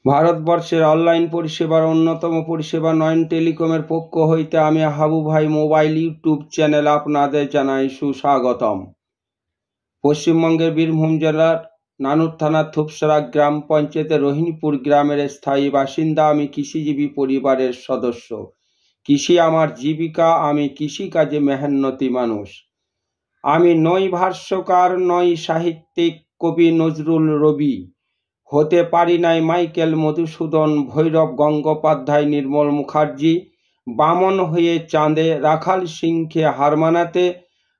ভারতবর্ষের অনলাইন পরিষেবার অন্যতম পরিষেবা নয়ন টেলিকমের পক্ষ হইতে আমি হাবু ভাই মোবাইল ইউটিউব চ্যানেল আপনাদের জানাই সুস্বাগতম। পশ্চিমবঙ্গের বীরভূম জেলার নানুর থানার থুপসরা গ্রাম পঞ্চায়েতের রোহিণীপুর গ্রামের স্থায়ী বাসিন্দা। আমি কৃষিজীবী পরিবারের সদস্য। কৃষি আমার জীবিকা, আমি কৃষিকাজে মেহনতি মানুষ। আমি নই ভাষ্যকার, নই সাহিত্যিক কবি নজরুল রবি, হতে পারি নাই মাইকেল মধুসূদন, ভৈরব গঙ্গোপাধ্যায়, নির্মল মুখার্জি। বামন হয়ে চাঁদে, রাখাল সিংকে হার মানাতে,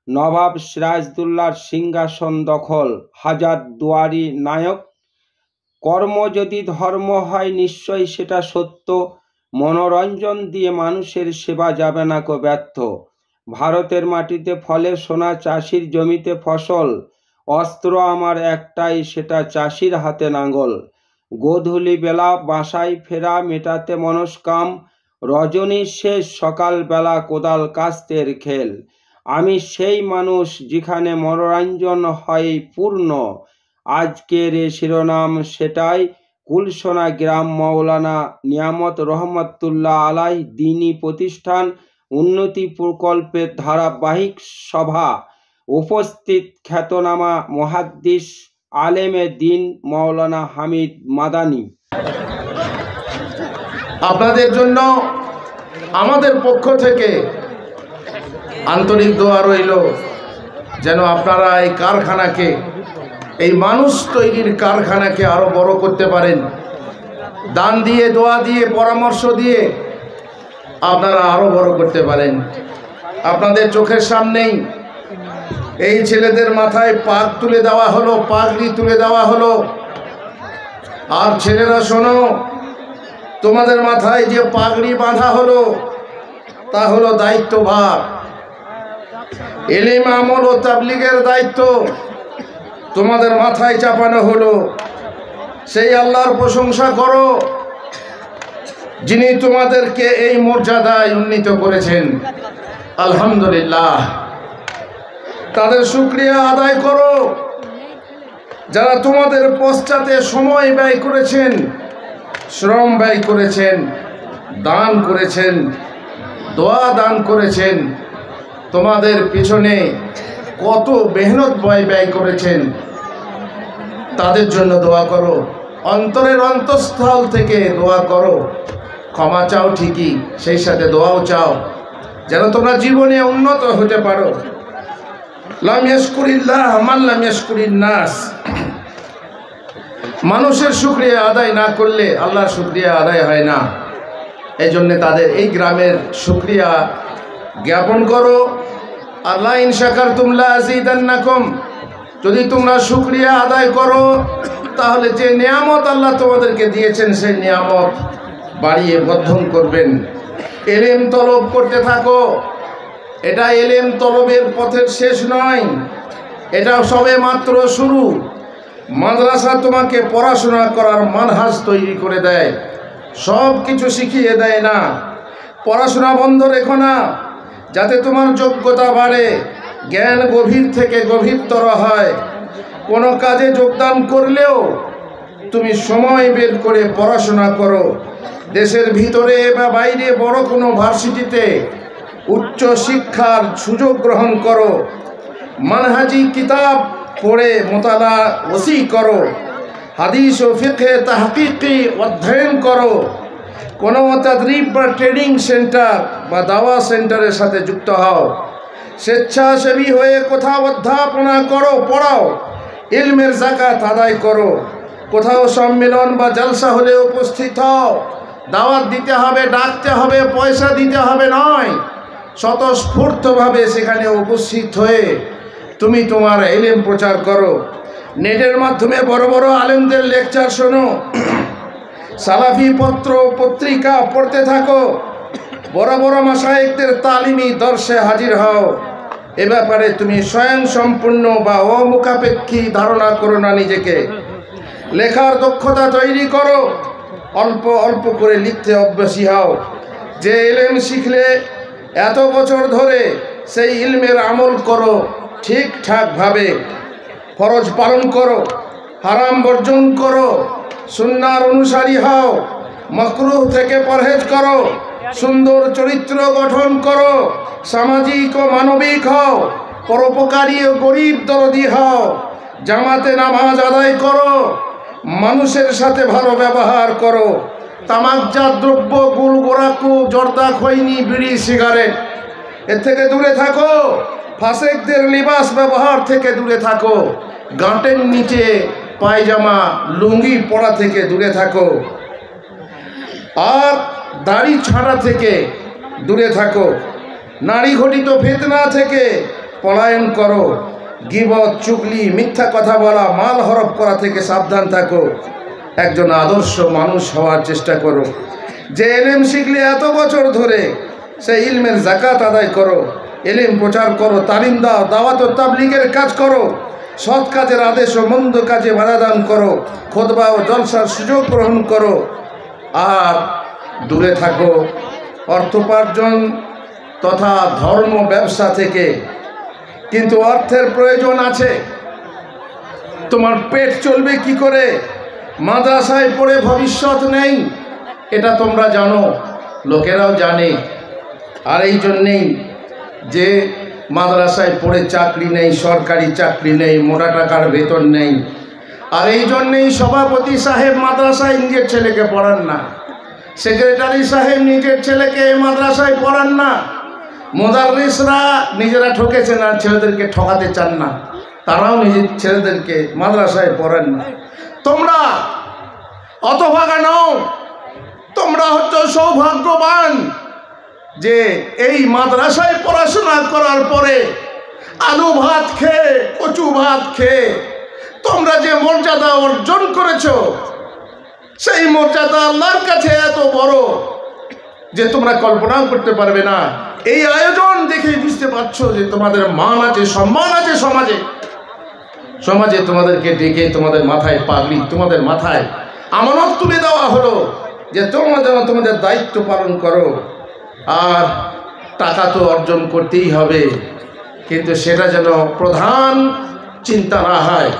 নবাব সিরাজদৌল্লার সিংহাসন দখল, হাজার দুয়ারি নায়ক। কর্ম যদি ধর্ম হয় নিশ্চয়ই সেটা সত্য, মনোরঞ্জন দিয়ে মানুষের সেবা যাবে না কো ব্যর্থ। ভারতের মাটিতে ফলে সোনা, চাষির জমিতে ফসল, অস্ত্র আমার একটাই, সেটা চাষির হাতে লাঙল। গোধূলি বেলা বাসায় ফেরা, মেটাতে মনস্কাম, রজনীর শেষ সকালবেলা কোদাল কাস্তের খেল। আমি সেই মানুষ যেখানে মনোরঞ্জন হয় পূর্ণ। আজকের এ শিরোনাম সেটাই, কুলসোনা গ্রাম মৌলানা নিয়ামত রহমতুল্লাহ আলাই দ্বীনি প্রতিষ্ঠান উন্নতি প্রকল্পের ধারাবাহিক সভা। উপস্থিত খ্যাতনামা মুহাদ্দিস আলেমে দ্বীন মৌলানা হামিদ মাদানী। আপনাদের জন্য আমাদের পক্ষ থেকে আন্তরিক দোয়া রইল যেন আপনারা এই কারখানাকে, এই মানুষ তৈরির কারখানাকে আরো বড় করতে পারেন। দান দিয়ে, দোয়া দিয়ে, পরামর্শ দিয়ে আপনারা আরো বড় করতে পারেন। আপনাদের চোখের সামনেই এই ছেলেদের মাথায় পাগ তুলে দেওয়া হলো, পাগড়ি তুলে দেওয়া হলো। আর ছেলেরা শোনো, তোমাদের মাথায় যে পাগড়ি বাঁধা হলো তা হলো দায়িত্বভার। ইলম, আমল ও তাবলীগের দায়িত্ব তোমাদের মাথায় চাপানো হলো। সেই আল্লাহর প্রশংসা করো যিনি তোমাদেরকে এই মর্যাদায় উন্নীত করেছেন। আলহামদুলিল্লাহ। তাদের শুকরিয়া আদায় করো যারা তোমাদের পশ্চাতে সময় ব্যয় করেছেন, শ্রম ব্যয় করেছেন, দান করেছেন, দোয়া দান করেছেন। তোমাদের পিছনে কত মেহনত ব্যয় করেছেন, তাদের জন্য দোয়া করো। অন্তরের অন্তঃস্থল থেকে দোয়া করো। ক্ষমা চাও ঠিকই, সেই সাথে দোয়াও চাও যেন তোমরা জীবনে উন্নত হতে পারো। লাম ইয়াশকুরিল্লাহ মান লাম ইয়াশকুরিন নাস। মানুষের শুকরিয়া আদায় না করলে আল্লাহর শুকরিয়া আদায় হয় না। এই জন্যে তাদের এই গ্রামের শুকরিয়া জ্ঞাপন করো। আল্লাহ ইন শাকারতুম লা আযীদান্নাকুম, যদি তোমরা শুকরিয়া আদায় করো তাহলে যে নিয়ামত আল্লাহ তোমাদেরকে দিয়েছেন সেই নিয়ামত বাড়িয়ে বর্ধন করবেন। ইলম তলব করতে থাকো। এটা ইলম তলবের পথের শেষ নয়, এটা সবে মাত্র শুরু। মাদ্রাসা তোমাকে পড়াশোনা করার মানহাজ তৈরি করে দেয়, সব কিছু শিখিয়ে দেয় না। পড়াশোনা বন্ধ রেখো না, যাতে তোমার যোগ্যতা বাড়ে, জ্ঞান গভীর থেকে গভীরতর হয়। কোনো কাজে যোগদান করলেও তুমি সময় বের করে পড়াশোনা করো। দেশের ভিতরে বা বাইরে বড় কোনো ভার্সিটিতে উচ্চ শিক্ষার সুযোগ গ্রহণ করো। মানহাজি কিতাব পড়ে মোতালা ওসি করো। হাদিস ও ফিকহে তাহকিকি অধ্যয়ন করো। কোনো তাদরিব বা ট্রেনিং সেন্টার বা দাওয়া সেন্টারের সাথে যুক্ত হও। স্বেচ্ছাসেবী হয়ে কোথাও অধ্যাপনা করো, পড়াও। ইলমের যাকাত আদায় করো। কোথাও সম্মেলন বা জলসা হলে উপস্থিত হও। দাওয়াত দিতে হবে, ডাকতে হবে, পয়সা দিতে হবে নয়, স্বতঃস্ফূর্তভাবে সেখানে উপস্থিত হয়ে তুমি তোমার ইলম প্রচার করো। নেটের মাধ্যমে বড় বড় আলেমদের লেকচার শোনো। সালাফি পত্র পত্রিকা পড়তে থাকো। বড় বড় মাশায়েখদের তালিমি দর্শে হাজির হও। এ ব্যাপারে তুমি স্বয়ং সম্পূর্ণ বা অমুখাপেক্ষী ধারণা করো না নিজেকে। লেখার দক্ষতা তৈরি করো। অল্প অল্প করে লিখতে অভ্যাসী হও। যে ইলম শিখলে এত বছর ধরে সেই ইলমের আমল করো ঠিকঠাকভাবে। ফরজ পালন করো, হারাম বর্জন করো, সুন্নাহর অনুসারী হও, মাকরুহ থেকে পরহেজ করো, সুন্দর চরিত্র গঠন করো, সামাজিক ও মানবিক হও, পরোপকারী ও গরিব দরদি হও, জামাতে নামাজ আদায় করো, মানুষের সাথে ভালো ব্যবহার করো, তামাকজাত দ্রব্য, গুল গোরাকু, জর্দা, খৈনি, বিড়ি, সিগারেট এর থেকে দূরে থাকো, ফাসেকদের লিবাস ব্যবহার থেকে দূরে থাকো, গাঁটের নিচে পায়জামা লুঙ্গি পরা থেকে দূরে থাকো, আর দাড়ি ছাড়া থেকে দূরে থাকো, নারী ঘটিত ফিতনা থেকে পলায়ন করো, গীবত, চুগলি, মিথ্যা কথা বলা, মাল হরপ করা থেকে সাবধান থাকো, একজন আদর্শ মানুষ হওয়ার চেষ্টা করো। যে ইলম শিখলে এত বছর ধরে সেই ইলমের যাকাত আদায় করো, ইলম প্রচার করো, তালিম দাও, দাওয়াত ও তাবলীগের কাজ করো, সৎ কাজের আদেশ ও মন্দ কাজে বাধা দান করো, খুতবা ও জলসার সুযোগ গ্রহণ করো, আর দূরে থাকো অর্থোপার্জন তথা ধর্ম ব্যবসা থেকে। কিন্তু অর্থের প্রয়োজন আছে, তোমার পেট চলবে কি করে? মাদ্রাসায় পড়ে ভবিষ্যৎ নেই, এটা তোমরা জানো, লোকেরাও জানে। আর এই জন্যেই যে মাদ্রাসায় পড়ে চাকরি নেই, সরকারি চাকরি নেই, মোটা টাকার বেতন নেই, আর এই জন্যেই সভাপতি সাহেব মাদ্রাসায় নিজের ছেলেকে পড়ান না, সেক্রেটারি সাহেব নিজের ছেলেকে মাদ্রাসায় পড়ান না, মুদাররিসরা নিজেরা ঠকেছেন আর ছেলেদেরকে ঠকাতে চান না, তারাও নিজের ছেলেদেরকে মাদ্রাসায় পড়ান না। তোমরা অতভাগা নও, তোমরা হচ্ছে সৌভাগ্যবান যে এই মাদ্রাসায় পড়াশোনা করার পরে আলু ভাত খেয়ে, কচু ভাত খেয়ে তোমরা যে মর্যাদা অর্জন করেছো, সেই মর্যাদা আল্লাহর কাছে এত বড় যে তোমরা কল্পনাও করতে পারবে না। এই আয়োজন দেখেই বুঝতে পারছো যে তোমাদের মান আছে, সম্মান আছে সমাজে। সমাজে তোমাদেরকে ডেকে তোমাদের মাথায় পাগড়ি, তোমাদের মাথায় আমানত তুলে দেওয়া হলো যে তোমরা যেন তোমাদের দায়িত্ব পালন করো। আর টাকা তো অর্জন করতেই হবে, কিন্তু সেটা যেন প্রধান চিন্তা না হয়,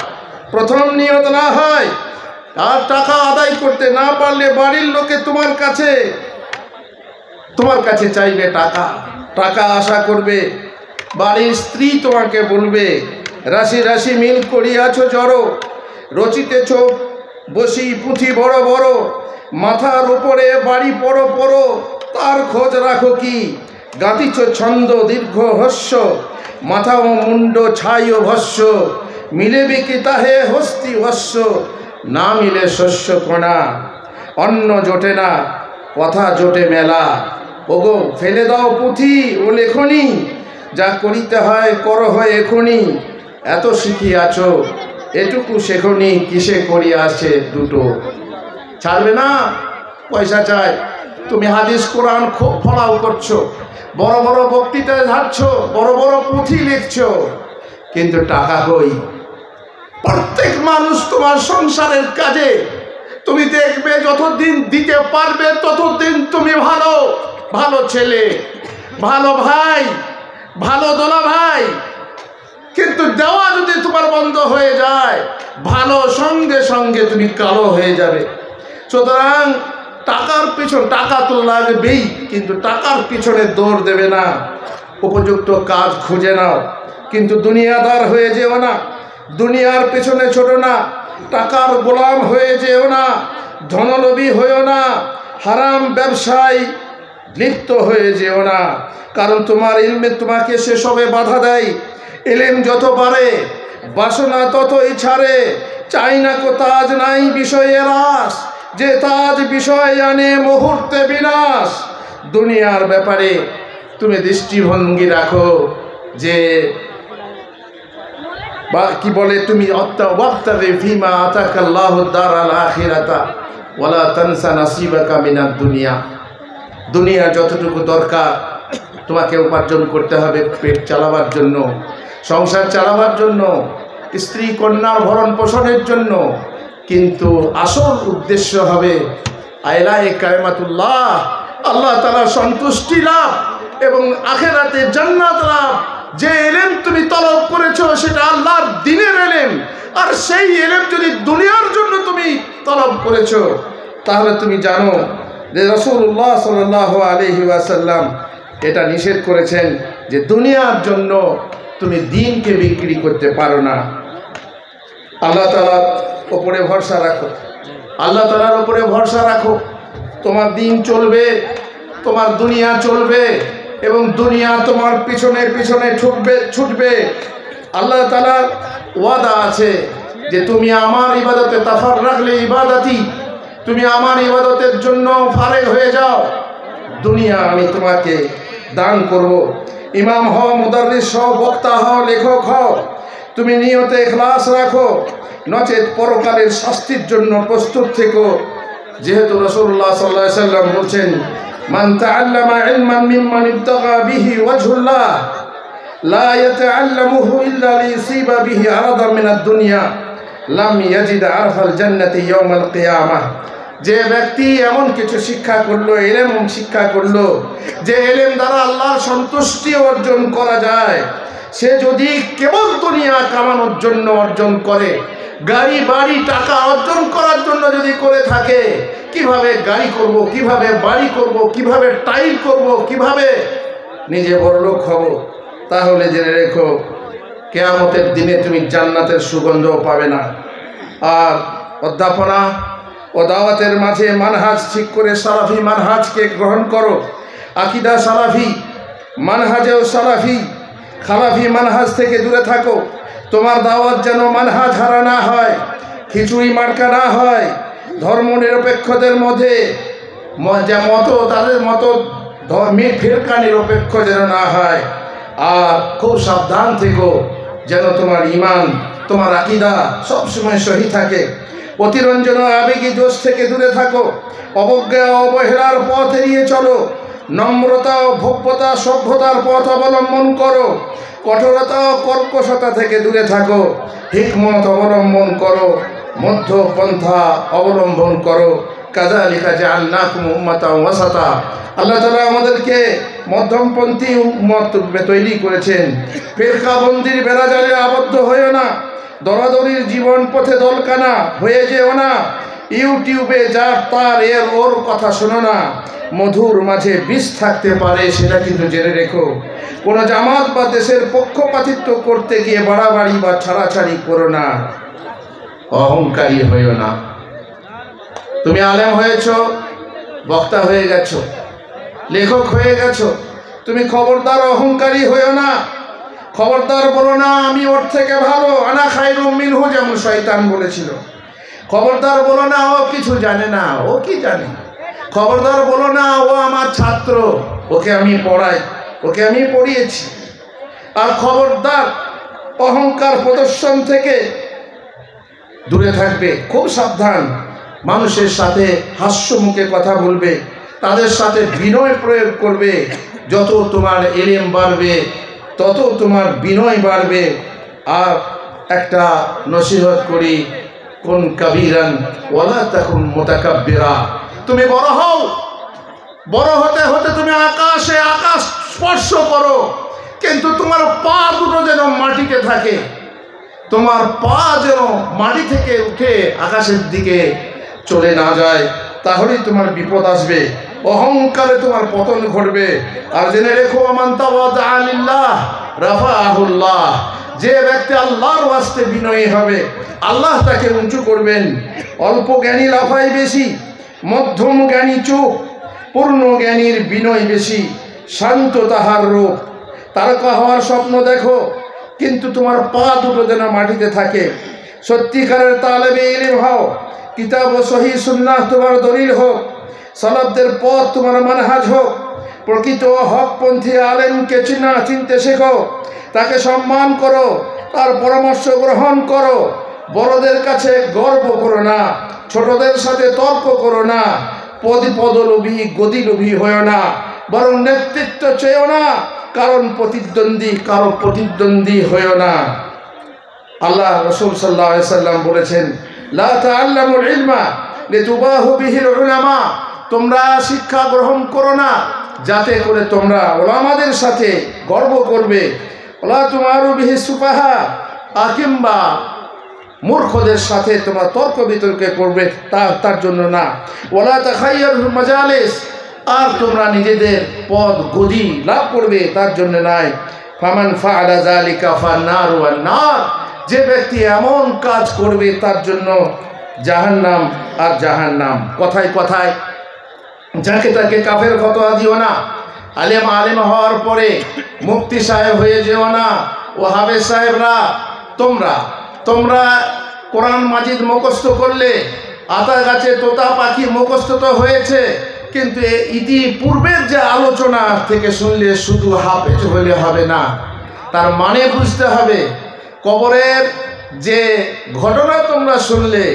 প্রথম নিয়ত না হয়। আর টাকা আদায় করতে না পারলে বাড়ির লোকে তোমার কাছে চাইবে টাকা, টাকা আশা করবে। বাড়ির স্ত্রী তোমাকে বলবে, রাশি রাশি মিল করিয়াছ জড়ো, রচিতেছ বসি পুঁথি বড় বড়, মাথার উপরে বাড়ি পড়ো পড়ো, তার খোঁজ রাখো কি? গাঁথিছ ছন্দ দীর্ঘ হস্য, মাথা ও মুন্ড ছাই ও ভস্য, মিলেবে কি তাহে হস্তি ভস্য, না মিলে শস্য কণা, অন্ন জোটে না কথা জোটে মেলা। ওগো ফেলে দাও পুঁথি ও লেখনি, যা করিতে হয় করো হয় এখনি, এত শিখিয়াছ এটুকু শেখনি, কিসে করিয়াছে দুটো। ছাড়বে না, পয়সা চাই। তুমি হাদিস কোরআন খুব ফলাও করছো, বড় বড় বক্তৃতায় যাচ্ছ, বড় বড় পুঁথি লিখছো, কিন্তু টাকা কই? প্রত্যেক মানুষ তোমার সংসারের কাজে তুমি দেখবে যতদিন দিতে পারবে ততদিন তুমি ভালো ভালো ছেলে, ভালো ভাই, ভালো দোলা ভাই। কিন্তু দেওয়া যদি তোমার বন্ধ হয়ে যায়, ভালো সঙ্গে সঙ্গে তুমি কালো হয়ে যাবে। সুতরাং টাকার পিছনে, টাকা তো লাগবেই, কিন্তু টাকার পিছনে দৌড় দেবে না, উপযুক্ত কাজ খুঁজে নাও। কিন্তু দুনিয়াদার হয়ে যেও না, দুনিয়ার পেছনে ছোটো না, টাকার গোলাম হয়ে যেও না, ধনলোভী হয়েও না, হারাম ব্যবসায় লিপ্ত হয়ে যেও না। কারণ তোমার ইলমে তোমাকে সেসবে বাধা দেয়। ইলম যত পারে বাসনা ততই ছাড়ে, চাই না কো তাজ নাই বিষয়ের আস, যে তাজ বিষয় আনে মুহূর্তে বিনাশ। দুনিয়ার ব্যাপারে তুমি দৃষ্টিভঙ্গি রাখো যে বা কি বলে, তুমি ওয়াবতাগি ফিমা আতাকাল্লাহু দারাল আখিরাতা ওয়ালা তানসা নাসিবাকা মিনাদ দুনিয়া। দুনিয়া যতটুকু দরকার তোমাকে উপার্জন করতে হবে পেট চালাবার জন্য, সংসার চালাবার জন্য, স্ত্রী কন্যার ভরণ পোষণের জন্য, কিন্তু আসল উদ্দেশ্য হবে আইলায়ে কায়মাতুল্লাহ, আল্লাহ তাআলার সন্তুষ্টি লাভ এবং আখিরাতে জান্নাত লাভ। যে ইলম তুমি তলব করেছো সেটা আল্লাহর দ্বীনের ইলম, আর সেই ইলম যদি দুনিয়ার জন্য তুমি তলব করেছো, তাহলে তুমি জানো যে রাসূলুল্লাহ সাল্লাল্লাহু আলাইহি ওয়াসাল্লাম এটা নিষেধ করেছেন যে দুনিয়ার জন্য তুমি দ্বীনকে বিক্রি করতে পারো না। আল্লাহ তাআলার উপরে ভরসা রাখো, আল্লাহ তাআলার উপরে ভরসা রাখো। তোমার দ্বীন চলবে, তোমার দুনিয়া চলবে, এবং দুনিয়া তোমার পিছনে পিছনে ছুটবে। আল্লাহ তাআলার ওয়াদা আছে যে তুমি আমার ইবাদতে তাফাররাগলি ইবাদাতি, তুমি আমার ইবাদতের জন্য ফারেগ হয়ে যাও, দুনিয়া আমি তোমাকে দান করব। ইমাম হও, মুদাররিস হও, বক্তা হও, লেখক হও, তুমি নিয়তে ইখলাস রাখো, নচেত পরকালের শাস্তির জন্য প্রস্তুত থেকো। যেহেতু রাসূলুল্লাহ সাল্লাল্লাহু আলাইহি ওয়াসাল্লাম বলছেন, মান তাআল্লামা ইলমান মিম্মান ইবতাগা বিহি ওয়াজহুল্লাহ লা ইয়াতাআল্লামুহু ইল্লা লিয়ুসিবা বিহি আরাদাম মিনাদ দুনিয়া লাম ইয়াজিদ আরফাল জান্নাতি ইয়াউমাল কিয়ামাহ। যে ব্যক্তি এমন কিছু শিক্ষা করলো, ইলম শিক্ষা করলো, যে ইলম দ্বারা আল্লাহর সন্তুষ্টি অর্জন করা যায়, সে যদি কেবল দুনিয়া কামানোর জন্য অর্জন করে, গাড়ি বাড়ি টাকা অর্জন করার জন্য যদি করে থাকে, কিভাবে গাড়ি করব, কিভাবে বাড়ি করব, কিভাবে টাইল করব, কিভাবে নিজে বড়লোক হব, তাহলে জেনে রেখো কিয়ামতের দিনে তুমি জান্নাতের সুগন্ধও পাবে না। আর অধ্যাপনা ও দাওয়াতের মাঝে মানহাজ ঠিক করে সালাফি মানহাজকে গ্রহণ করো। আকীদা সালাফি, মানহাজেও সালাফি, খালাফি মানহাজ থেকে দূরে থাকো। তোমার দাওয়াত যেন মানহাজ হারা না হয়, খিচুড়ি মার্কা না হয়, ধর্ম নিরপেক্ষদের মধ্যে তাদের মতো ফিরকা নিরপেক্ষ যেন না হয়। আর খুব সাবধান থেকো যেন তোমার ঈমান, তোমার আকীদা সবসময় সহি থাকে। অতিরঞ্জন ও আবেগী দোষ থেকে দূরে থাকো। অবজ্ঞা ও অবহেলার পথ এড়িয়ে চলো। নম্রতা ও ভব্যতা সভ্যতার পথ অবলম্বন করো। কঠোরতা ও কর্কশতা থেকে দূরে থাকো। হিকমত অবলম্বন করো, মধ্যপন্থা অবলম্বন করো। কাযালিকা জাআলনাকুম উম্মাতান ওয়াসাতা। আল্লাহ তাআলা আমাদেরকে মধ্যমপন্থী উম্মত তৈরি করেছেন। ফিরকাবন্দির বেড়াজালে আবদ্ধ হয়েও না, দরাদরির জীবন পথে দলকানা হয়ে যেও না। ইউটিউবে যার তার এর ওর কথা শোনো না। মধুর মাঝে বিষ থাকতে পারে, সেটা কিন্তু জেনে রেখো। কোনো জামাত বা দেশের পক্ষপাতিত্ব করতে গিয়ে বাড়াবাড়ি বা ছাড়াছাড়ি করো না, অহংকারী হইও না। তুমি আলেম হয়েছ, বক্তা হয়ে গেছো, লেখক হয়ে গেছো, তুমি খবরদার অহংকারী হইও না। খবরদার বলো না আমি ওর থেকে ভালো, আনা খায়রুম মিনহু, যেমন শয়তান বলেছিল। খবরদার বলো না ও কিছু জানে না, ও কি জানে। খবরদার বলো না ও আমার ছাত্র, ওকে আমি পড়াই, ওকে আমি পড়িয়েছি। আর খবরদার অহংকার প্রদর্শন থেকে দূরে থাকবে। খুব সাবধান, মানুষের সাথে হাস্য মুখে কথা বলবে, তাদের সাথে বিনয় প্রয়োগ করবে। যত তোমার ইলম বাড়বে, তত তোমার বিনয় বাড়বে। আর একটা নসিহত করি, কোন কাবীরান ওয়ালা তাকুন মুতাকাব্বিরা। তুমি বড় হও, বড় হতে হতে তুমি আকাশ স্পর্শ করো, কিন্তু তোমার পা দুটো যেন মাটিতে থাকে। তোমার পা যেন মাটি থেকে উঠে আকাশের দিকে চলে না যায়, তাহলেই তোমার বিপদ আসবে। অহংকারে তোমার পতন ঘটবে। আর জেনে রেখো, মান তাওয়াদা লিল্লাহ রাফাআহুল্লাহ। যে ব্যক্তি আল্লাহর ওয়াস্তে বিনয়ী হবে, আল্লাহ তাকে উঁচু করবেন। অল্প জ্ঞানী লাফায় বেশি, মধ্যম জ্ঞানী চুপ, পূর্ণ জ্ঞানীর বিনয় বেশি। শান্ত তাহার রূপ। তারকা হওয়ার স্বপ্ন দেখো, কিন্তু তোমার পা দুটো যেন মাটিতে থাকে। সত্যিকারের তালেবে ইলম হও, কিতাব ও সহিহ সুন্নাহ তোমার দলিল হোক, সালাফদের পথ তোমার মানহাজ হোক। প্রকৃত হকপন্থী আলেমকে চিনতে শেখো, তাকে সম্মান করো, তার পরামর্শ গ্রহণ করো। বড়দের কাছে গর্ব করো না, ছোটদের সাথে তর্ক করো না। পদলোভী গদিলোভী হয়েও না, বরং নেতৃত্ব চেয়েও না, কারো প্রতিদ্বন্দ্বী হয়েও না। আল্লাহ রাসূল সাল্লাল্লাহু আলাইহি সাল্লাম বলেছেন, লা তাআল্লামুল ইলমা লিতুবাহু বিহিল উলামা। তোমরা শিক্ষা গ্রহণ করো না যাতে করে তোমরা উলামাদের সাথে গর্ব করবে। ওলা তুমারু বিহি সুফাহা, কিংবা মূর্খদের সাথে তোমরা তর্ক বিতর্কে করবে তার জন্য না। ওয়ালা তাখাইয়ারুল মাজালিস, আর তোমরা নিজেদের পদ গদি লাভ করবে তার জন্য নয়। ফামান ফাআলা যালিকা ফান্নারু ওয়ান্নার, যে ব্যক্তি এমন কাজ করবে তার জন্য জাহান্নাম আর জাহান্নাম। কথায় কথায় যাকে তাকে কাফের ফতোয়া দিও না। আলেম হওয়ার পরে মুফতি সাহেব হয়ে যেও না। ও হাফেজ সাহেবরা, তোমরা কোরআন মাজিদ মুখস্থ করলে আতা গাছে তোতা পাখি মুখস্থ তো হয়েছে, কিন্তু ইতিপূর্বের যে আলোচনা থেকে শুনলে শুধু হাফেজ হলে হবে না, তার মানে বুঝতে হবে। কবরের যে ঘটনা তোমরা শুনলে,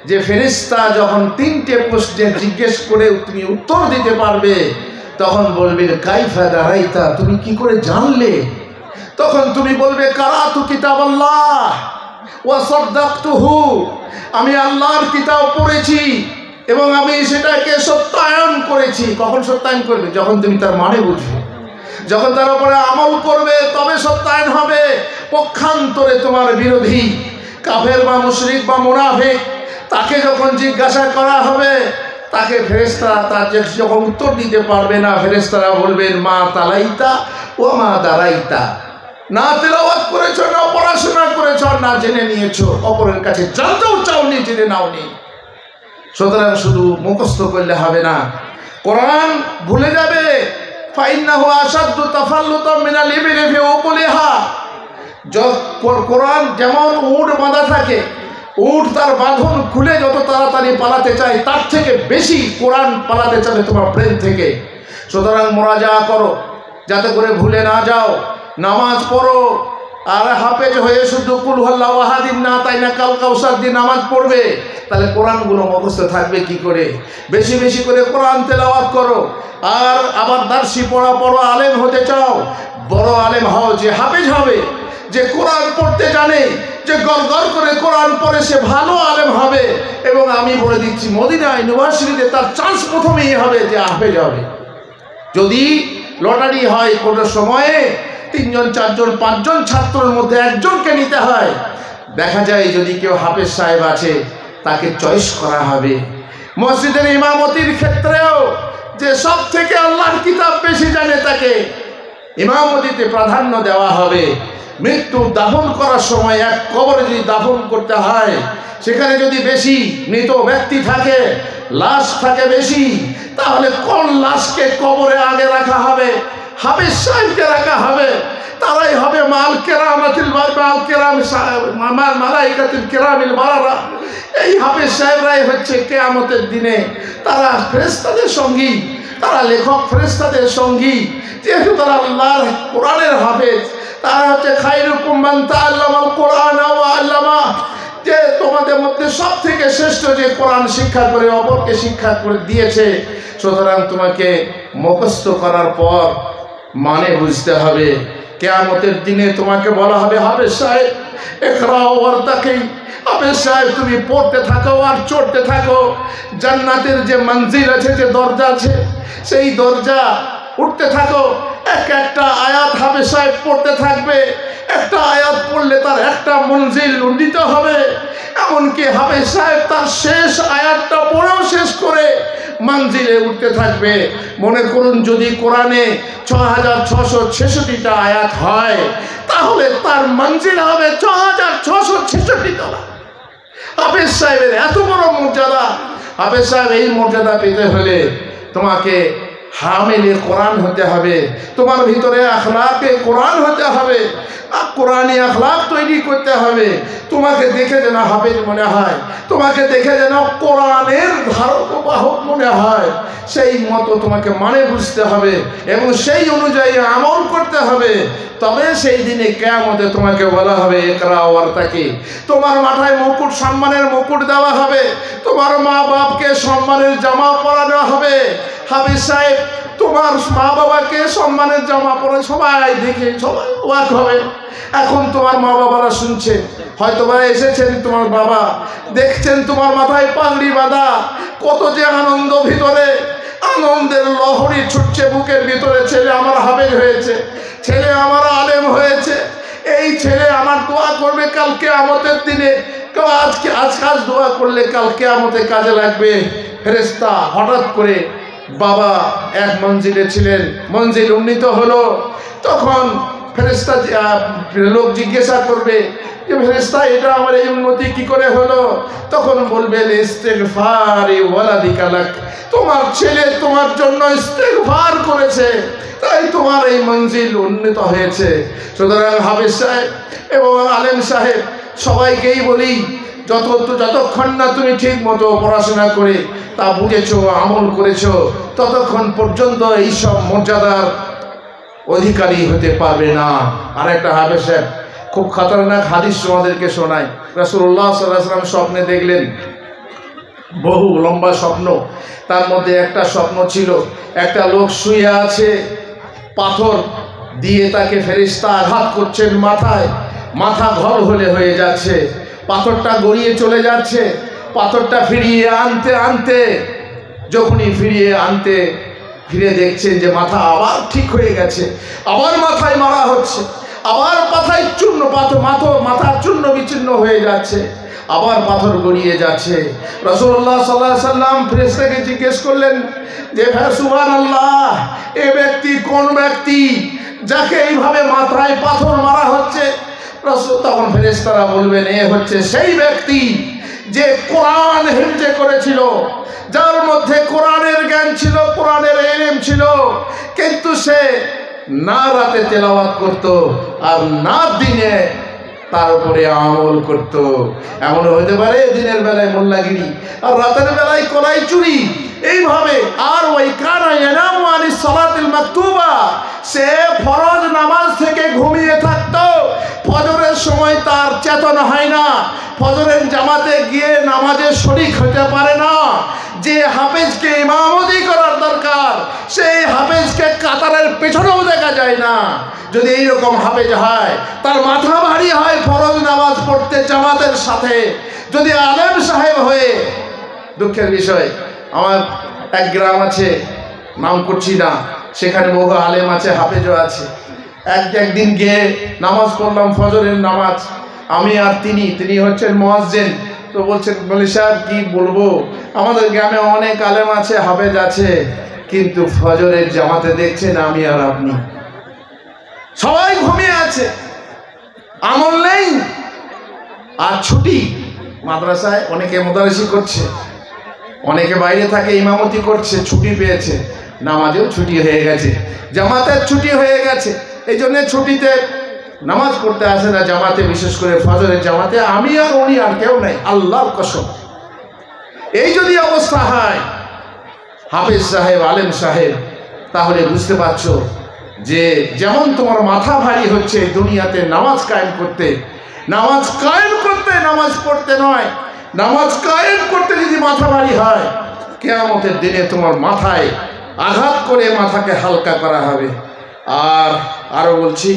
যে ফেরেশতা যখন 3টে প্রশ্নের জিজ্ঞেস করে তুমি উত্তর দিতে পারবে, তখন বলবে কাইফা দারাইতা, তুমি কি করে জানলে? তখন তুমি বলবে কারাতু কিতাবাল্লাহ ওয়া সাদ্দাকতুহু, আমি আল্লাহর কিতাব পড়েছি এবং আমি সেটাকে সত্যায়ন করেছি। কখন সত্যায়ন করবে? যখন তুমি তার মানে বুঝবে, যখন তার উপরে আমল করবে, তবে সত্যায়ন হবে। পক্ষান্তরে তোমার বিরোধী কাফের বা মুশরিক বা মুনাফিক, তাকে যখন জিজ্ঞাসা করা হবে, তাকে ফেরেশতারা তার যখন উত্তর দিতে পারবে না, ফেরেশতারা বলবেন মা তালাইতা ও মা দারাইতা, না তেলাওয়াত করেছ, না পড়াশোনা করেছ, না জেনে নিয়েছ, অপরের কাছে জানতেও চাওনি, জেনে নাওনি। সুতরাং শুধু মুখস্থ করলে হবে না, কোরআন ভুলে যাবে। ফাইন্নাহু আশাদ্দু তাফাল্লুতাম মিনাল ইবলি ফি উকুলিহা, কোরআন যেমন উট বাঁধা থাকে, উট তার বাঁধন খুলে যত তাড়াতাড়ি পালাতে চায়, তার থেকে বেশি কোরআন পালাতে চাবে তোমার ব্রেন থেকে। সুতরাং মুরাজা করো যাতে করে ভুলে না যাও, নামাজ পড়ো। আর হাফেজ হয়ে শুধু কুল হুয়াল্লাহু আহাদিন না, তাই না কাল কাউসার দিয়ে নামাজ পড়বে, তাহলে কোরআনগুলো মুখস্থ থাকবে কি করে? বেশি বেশি করে কোরআন তেলাওয়াত করো। আর আবার দার্সি পড়ো, আলেম হতে চাও, বড় আলেম হও, যে হাফেজ হবে, যে কোরআন পড়তে জানে, যে গড় করে কোরআন পড়ে, সে ভালো আলেম হবে। এবং আমি বলে দিচ্ছি, মদিনা ইউনিভার্সিটিতে তার চান্স প্রথমেই হবে যে হাফেজ হবে। যদি লটারি হয় কোনো সময়ে 3 জন 4 জন 5 জন ছাত্রের মধ্যে একজনকে নিতে হয়, দেখা যায় যদি কেউ হাফেজ সাহেব আছে, তাকে চয়েস করা হবে। মসজিদের ইমামতির ক্ষেত্রেও যে সব থেকে আল্লাহর কিতাব বেশি জানে, তাকে ইমামতিতে প্রাধান্য দেওয়া হবে। মৃত্যু দাফন করার সময় এক কবরে যদি দাফন করতে হয়, সেখানে যদি বেশি মৃত ব্যক্তি থাকে, লাশ থাকে বেশি, তাহলে কোন লাশকে কবরে আগে রাখা হবে? হাফেজ সাহেবকে রাখা হবে। তারাই হবে মাল কেরামাতিল মাল কেরাম মালাইকাতুল কিরামিল বারারা। এই হাফেজ সাহেবরাই হচ্ছে কিয়ামতের দিনে, তারা ফেরেশতাদের সঙ্গী, তারা লেখক ফেরেশতাদের সঙ্গী, যেহেতু তারা আল্লাহর কোরআনের হাফেজ। তারা হচ্ছে খায়রুকুম মান তাআল্লামাল কোরআন ওয়া আল্লামা, যে তোমাদের মধ্যে সব থেকে শ্রেষ্ঠ যে কোরআন শিক্ষা করে অপরকে শিক্ষা করে দিয়েছে। সুতরাং তোমাকে মুখস্থ করার পর মানে বুঝতে হবে। কিয়ামতের দিনে তোমাকে বলা হবে, হাফেজ সাহেব ইকরাউ ওয়ারতাকি, হাফেজ সাহেব তুমি পড়তে থাকো আর চড়তে থাকো। জান্নাতের যে মঞ্জিল আছে, যে দরজা আছে, সেই দরজা উঠতে থাকো। একটা আয়াত হাফেজ সাহেব পড়তে থাকবে, একটা আয়াত পড়লে তার একটা মঞ্জিল উন্নীত হবে। এমনকি হাফেজ সাহেব তার শেষ আয়াতটা পড়েও শেষ করে মঞ্জিলে উঠতে থাকবে। মনে করুন যদি কোরআনে 6666টা আয়াত হয়, তাহলে তার মঞ্জিল হবে 6666 তলা। হাফেজ সাহেবের এত বড় মর্যাদা। হাফেজ সাহেব এই মর্যাদা পেতে হলে তোমাকে হামিলে কোরআন হতে হবে, তোমার ভিতরে আখলাকে কোরআন হতে হবে, কোরআনী আখলাক তৈরি করতে হবে। তোমাকে দেখে যেন হাফেজ মনে হয়, তোমাকে দেখে যেন কোরআনের ধারক বাহক মনে হয়। সেই মতো তোমাকে মানে বুঝতে হবে এবং সেই অনুযায়ী আমল করতে হবে। তবে সেই দিনে কিয়ামতে তোমাকে বলা হবে ইকরা ওয়ারতাকি। তোমার মাথায় মুকুট, সম্মানের মুকুট দেওয়া হবে, তোমার মা বাপকে সম্মানের জামা পরানো হবে। হাফেজ সাহেব তোমার মা বাবাকে সম্মানের জামা পরে সবাই দেখে সবাই অবাক হবে। এখন তোমার মা বাবারা শুনছেন, হয়তো বা এসেছেন তোমার বাবা, দেখছেন তোমার মাথায় পাগড়ি বাঁধা, কত যে আনন্দ ভিতরে, আনন্দের লহরী ছুটছে বুকের ভিতরে। ছেলে আমার হাফেজ হয়েছে, ছেলে আমার আলেম হয়েছে, এই ছেলে আমার দোয়া করবে কাল কিয়ামতের দিনে কেউ আজ দোয়া করলে কাল কিয়ামতে কাজে লাগবে। ফেরেশতা হঠাৎ করে বাবা এক মঞ্জিলে ছিলেন, মঞ্জিল উন্নীত হলো, তখন ফেরেশতা লোক জিজ্ঞাসা করবে যে ফেরেশতা এটা আমার এই উন্নতি কি করে হলো? তখন বলবেন ইস্তিগফারি ওয়ালাদিকা লাক, তোমার ছেলে তোমার জন্য ইস্তিগফার করেছে, তাই তোমার এই মঞ্জিল উন্নীত হয়েছে। সুতরাং হাফেজ সাহেব এবং আলেম সাহেব সবাইকেই বলি, যতক্ষণ না তুমি ঠিক মতো পড়াশোনা করে তা বুঝেছো, আমল করেছো, ততক্ষণ পর্যন্ত এইসব মর্যাদার অধিকারী হতে পারবে না। আর একটা হাফেজ সাহেব খুব খতরনাক হাদিস আমাদেরকে শোনায়। রাসূলুল্লাহ সাল্লাল্লাহু আলাইহি ওয়াসাল্লাম স্বপ্নে দেখলেন, বহু লম্বা স্বপ্ন, তার মধ্যে একটা স্বপ্ন ছিল একটা লোক শুয়ে আছে, পাথর দিয়ে তাকে ফেরেশতা আঘাত করছেন মাথায়, মাথা ঘর হয়ে যাচ্ছে, পাথরটা গড়িয়ে চলে যাচ্ছে, পাথরটা ফিরিয়ে আনতে যখনই ফিরে দেখছেন যে মাথা আবার ঠিক হয়ে গেছে, আবার মাথায় মারা হচ্ছে, আবার মাথার চূর্ণ বিচ্ছিন্ন হয়ে যাচ্ছে, আবার পাথর গড়িয়ে যাচ্ছে। রাসূলুল্লাহ সাল্লাল্লাহু আলাইহি ওয়াসাল্লাম ফেরেশতাকে জিজ্ঞেস করলেন যে সুবহানাল্লাহ, এই ব্যক্তি কোন ব্যক্তি যাকে এইভাবে মাথায় পাথর মারা হচ্ছে? তখন ফেরেশতারা বলবেন, এ হচ্ছে সেই ব্যক্তি যে কোরআন হিফজ করেছিল, যার মধ্যে কোরআনের জ্ঞান ছিল, কোরআনের ইলম ছিল, কিন্তু সে না রাতে তেলাওয়াত করত আর না দিনে তার উপরে আমল করত। এমন হতে পারে দিনের বেলায় মোল্লাগিরি আর রাতের বেলায় কলাই চুরি, এইভাবে। আর ওই কানা ইয়ানামু আনিস সালাতিল মাকতুবা, সে ফরজ নামাজ থেকে ঘুমিয়ে থাকতো, ফজরের সময় তার চেতনা হয় না, ফজরের জামাতে গিয়ে নামাজে শরীক হতে পারে না। যে হাফেজকে ইমামতি করার দরকার, সেই হাফেজকে কাতারের পেছনেও দেখা যায় না। যদি এইরকম হাফেজ হয়, তার মাথা ভারী হয় ফরজ নামাজ পড়তে জামাতের সাথে। যদি আলেম সাহেব হয়ে, দুঃখের বিষয়, আমার এক গ্রাম আছে, নাম করছি না, সেখানে বহু আলেম আছে, হাফেজও আছে। একদিন গিয়ে নামাজ পড়লাম, ফজরের নামাজ, আমি আর তিনি হচ্ছেন মুয়াজ্জিন। তো বলছেন, বলি সাহেব কি বলবো, আমাদের গ্রামে অনেক আলেম আছে, হাফেজ আছে, কিন্তু ফজরের জামাতে দেখছেন আমি আর আপনি সবাই ঘুমিয়ে আছে, আমল নেই। আর ছুটি, মাদ্রাসায় অনেকে মুদারিসি করছে, অনেকে বাইরে থাকে ইমামতি করছে, ছুটি পেয়েছে, নামাজেও ছুটি হয়ে গেছে, জামাতের ছুটি হয়ে গেছে, এই জন্য ছুটিতে নামাজ পড়তে আসে না জামাতে, বিশেষ করে ফজরের জামাতে। আমি আর উনি আর কেউ নাই, আল্লাহর কসম। এই যদি অবস্থা হয় হাফেজ সাহেব, আলেম সাহেব, তাহলে বুঝতে পারছো যে যেমন তোমার মাথা ভারী হচ্ছে দুনিয়াতে নামাজ কায়েম করতে, নামাজ পড়তে নয়, নামাজ কায়েম করতে যদি মাথা ভারী হয়, কিয়ামতের দিনে তোমার মাথায় আঘাত করে মাথাকে হালকা করা হবে। আর আরও বলছি,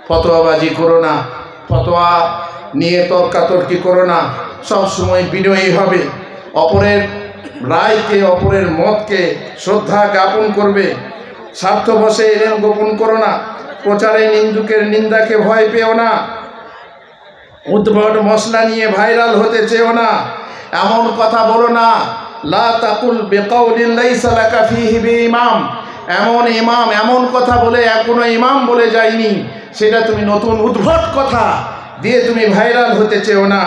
ফতোয়াবাজি করো না, ফতোয়া নিয়ে তর্কাতর্কি করো না, সবসময় বিনয়ী হবে, অপরের রায়কে, অপরের মতকে শ্রদ্ধা জ্ঞাপন করবে, স্বার্থবশে ইলম গোপন করো না, প্রচারে নিন্দুকের নিন্দাকে ভয় পেও না, উদ্ভট মশলা নিয়ে ভাইরাল হতে চেও না, এমন কথা বলো না, লা তাকুল বিকাউলিন লাইসা লাকা ফীহি বিইমাম, এমন কথা বলে এখনো ইমাম বলে যায়নি, সেটা তুমি নতুন উদ্ভট কথা দিয়ে তুমি ভাইরাল হতে চেও না।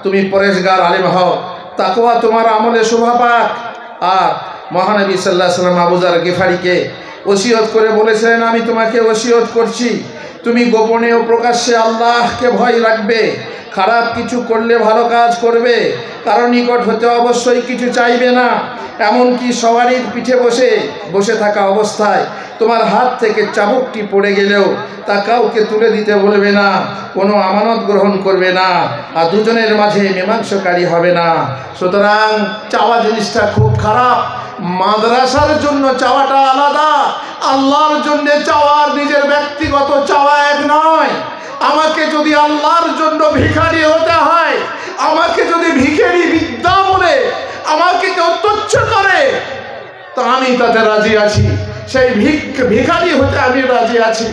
তুমি পরেশগার আলেম হও, তাকওয়া তোমার আমলে শোভা পাক। আর মহানবী সাল্লাল্লাহু আলাইহি ওয়াসাল্লাম আবু যার গিফারিকে ওসিয়ত করে বলেছিলেন, আমি তোমাকে ওসিয়ত করছি, তুমি গোপনে ও প্রকাশ্যে আল্লাহকে ভয় রাখবে, খারাপ কিছু করলে ভালো কাজ করবে, কারো নিকট হতে অবশ্যই কিছু চাইবে না, এমনকি সওয়ারির পিঠে বসে থাকা অবস্থায় তোমার হাত থেকে চাবুকটি পড়ে গেলেও তা কাউকে তুলে দিতে বলবে না, কোনো আমানত গ্রহণ করবে না, আর দুজনের মাঝে মীমাংসাকারী হবে না। সুতরাং চাওয়া জিনিসটা খুব খারাপ। মাদ্রাসার জন্য চাওয়াটা আলাদা, আল্লাহর জন্য চাওয়ার নিজের ব্যক্তিগত চাওয়া এক নয়। আমাকে যদি আল্লাহর জন্য ভিখারি হতে হয়, আমাকে যদি ভিখারি বিদ্যা বলে আমাকে কেউ তুচ্ছ করে, তো আমি তাতে রাজি আছি, সেই ভিখারি হতে আমি রাজি আছি,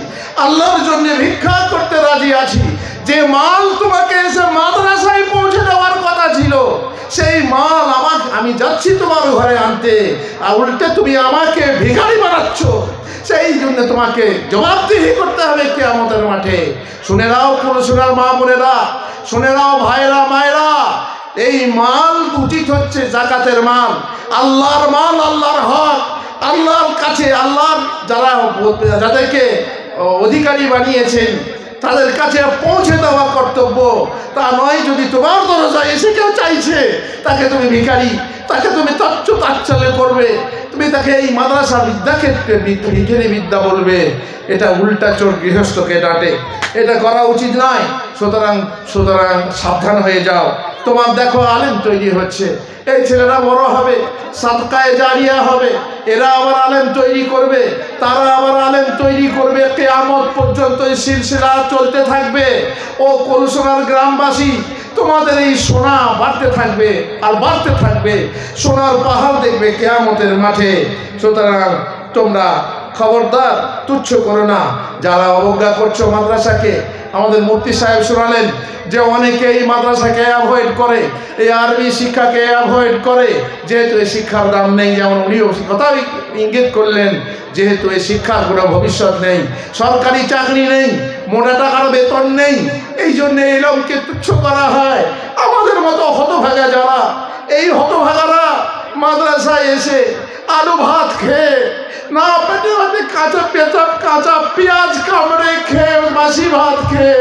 আল্লাহর জন্য ভিক্ষা করতে রাজি আছি। যে মাল তোমাকে এসে মাদ্রাসায় পৌঁছে দেওয়ার কথা ছিল, সেই মাল আমি যাচ্ছি তোমার ঘরে আনতে, আর উল্টে তুমি আমাকে ভিখারি বানাচ্ছ। সেই জন্য তোমাকে জবাবদিহি করতে হবে কিয়ামতের মাঠে। শুনে নাও পুরুষরা, মা বোনেরা, শুনে নাও ভাইরা মায়েরা, এই মাল উচিত হচ্ছে জাকাতের মাল, আল্লাহর মাল, আল্লাহর হক, আল্লাহর কাছে, আল্লাহর যাদেরকে অধিকারী বানিয়েছেন তাদের কাছে পৌঁছে দেওয়া কর্তব্য। তা নয় যদি তোমার দরজায় এসে কেউ চাইছে, তাকে তুমি ভিখারি, তাকে তুমি তাচ্ছল্য করবে, তুমি তাকে এই মাদ্রাসা বিদ্যাক্ষেত্রে ভিখারি বিদ্যা বলবে, এটা উল্টা চোর গৃহস্থকে ডাটে, এটা করা উচিত নয়। সুতরাং সাবধান হয়ে যাও। তোমার দেখো আলেম তৈরি হচ্ছে, এই ছেলেরা বড় হবে, সাদকায়ে জারিয়া হবে, এরা আবার আলেম তৈরি করবে, তারা আবার আলেম তৈরি করবে, কিয়ামত পর্যন্ত এই সিলসিলা চলতে থাকবে। ও কলসোনার গ্রামবাসী, তোমাদের এই সোনা বাড়তে থাকবে আর বাড়তে থাকবে, সোনার পাহাড় দেখবে কিয়ামতের মাঠে। সুতরাং তোমরা খবরদার তুচ্ছ করো না। যারা অবজ্ঞা করছো মাদ্রাসাকে, আমাদের মুফতি সাহেব শোনালেন যে অনেকে এই মাদ্রাসাকে অ্যাভয়েড করে, এই আরবি শিক্ষাকে অ্যাভয়েড করে, যেহেতু এই শিক্ষার দাম নেই। যেমন উনিও কথাই ইঙ্গিত করলেন, যেহেতু এই শিক্ষার কোনো ভবিষ্যৎ নেই, সরকারি চাকরি নেই, মোটা টাকার বেতন নেই, এই জন্য এই লোককে তুচ্ছ করা হয়। আমাদের মতো হতভাগা যারা, এই হতভাগারা মাদ্রাসায় এসে আলু ভাত খেয়ে, না পেটে পেটে কাঁচা পেঁয়াজ কামড়ে খেয়ে, বাসি ভাত খেয়ে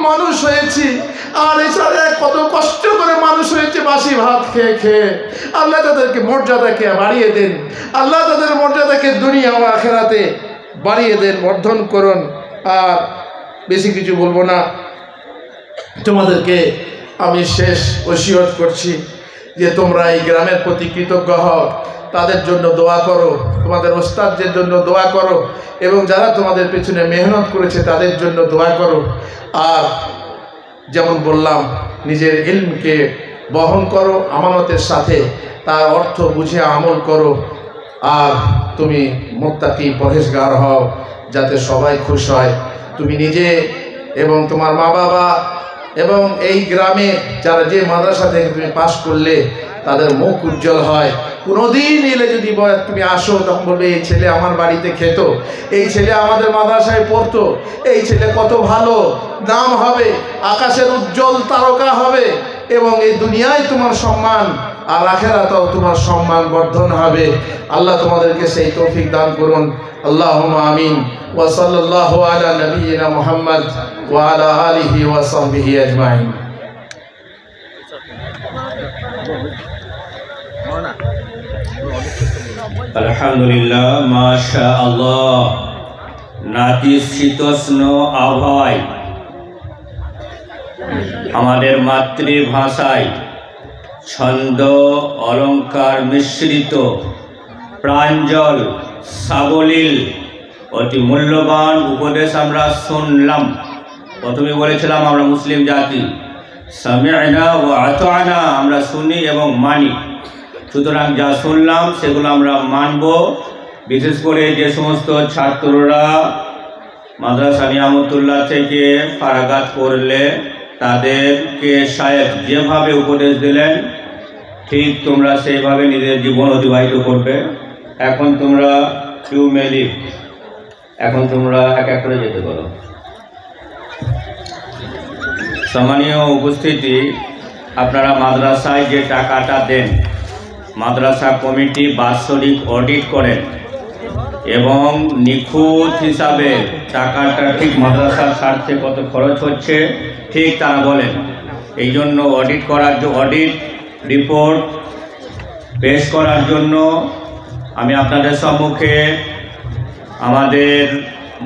মানুষ হয়েছি। আর এছাড়া কত কষ্ট করে মানুষ হয়েছে বাসি ভাত খেয়ে খেয়ে। আল্লাহ তাদেরকে মর্যাদাকে বাড়িয়ে দেন, আল্লাহ তাদের মর্যাদাকে দুনিয়া ও আখিরাতে বাড়িয়ে দেন, বর্ধন করুন। আর বেশি কিছু বলবো না। তোমাদেরকে আমি শেষ ওসিয়ত করছি যে তোমরা এই গ্রামের প্রতি কৃতজ্ঞ হও, তাদের জন্য দোয়া করো, তোমাদের ওস্তাদদের জন্য দোয়া করো, এবং যারা তোমাদের পেছনে মেহনত করেছে তাদের জন্য দোয়া করো। আর যেমন বললাম, নিজের ইলমকে বহন করো আমানতের সাথে, তার অর্থ বুঝে আমল করো। আর তুমি মুত্তাকি পরহেজগার হও, যাতে সবাই খুশ হয়, তুমি নিজে এবং তোমার মা বাবা এবং এই গ্রামে যারা যে মাদ্রাসা থেকে তুমি পাশ করলে তাদের মুখ উজ্জ্বল হয়। কোনোদিন এলে যদি তুমি আসো, তখন বলবে এই ছেলে আমার বাড়িতে খেত, এই ছেলে আমাদের মাদ্রাসায় পড়তো, এই ছেলে কত ভালো, নাম হবে, আকাশের উজ্জ্বল তারকা হবে, এবং এই দুনিয়ায় তোমার সম্মান আর আখিরাতেও তোমার সম্মান বর্ধন হবে। আল্লাহ তোমাদেরকে সেই তৌফিক দান করুন। আল্লাহুম্মা আমিন। ওয়া সাল্লাল্লাহু আলা নবিয়িনা মুহাম্মদ ওয়া আলা আলিহি ওয়া সাহবিহি আজমাইন। আলহামদুলিল্লাহ, মাশাআল্লাহ। নাতিশীতোষ্ণ আবহাওয়ায় আমাদের মাতৃভাষায় ছন্দ অলঙ্কার মিশ্রিত প্রাঞ্জল সাবলীল অতি মূল্যবান উপদেশ আমরা শুনলাম। প্রথমে বলেছিলাম আমরা মুসলিম জাতি, সামি'না ওয়া আতা'না, আমরা শুনি এবং মানি। সুতরাং যা শুনলাম সেগুলো আমরা মানব। বিশেষ করে যে সমস্ত ছাত্ররা মাদ্রাসা নিয়ামতুল্লাহ থেকে ফারাগাত করলে তাদেরকে শায়েখ যেভাবে উপদেশ দিলেন, ঠিক তোমরা সেইভাবে নিজের জীবন অতিবাহিত করবে। এখন তোমরা এখন তোমরা এক এক করে যেতে পারো। সম্মানীয় উপস্থিতি, আপনারা মাদ্রাসায় যে টাকাটা দেন, মাদ্রাসা কমিটি বাৎসরিক অডিট করেন এবং নিখুঁত হিসাবে টাকাটা ঠিক মাদ্রাসার স্বার্থে কত খরচ হচ্ছে ঠিক তারা বলেন। এই জন্য অডিট রিপোর্ট পেশ করার জন্য আমি আপনাদের সম্মুখে আমাদের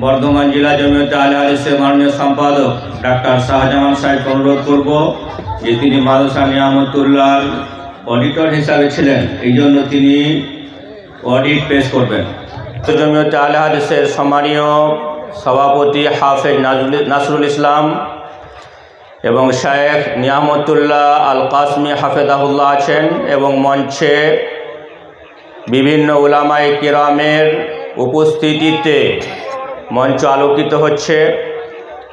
বর্ধমান জেলা জমিয়তে আহলে হাদিসের মাননীয় সম্পাদক ডাক্তার শাহজামান সাহেব অনুরোধ করব যে তিনি মাদ্রাসা নিয়ামতুল্লাহ অডিটর হিসাবে ছিলেন, এই জন্য তিনি অডিট পেশ করবেন। জমিয়তে আহলে হাদিসের সম্মানীয় সভাপতি হাফেজ নাসরুল ইসলাম এবং শায়েখ নিয়ামতুল্লাহ আল কাসমি হাফেজাহুল্লাহ আছেন, এবং মঞ্চে বিভিন্ন উলামায়ে কিরামের উপস্থিতিতে মঞ্চ আলোকিত হচ্ছে।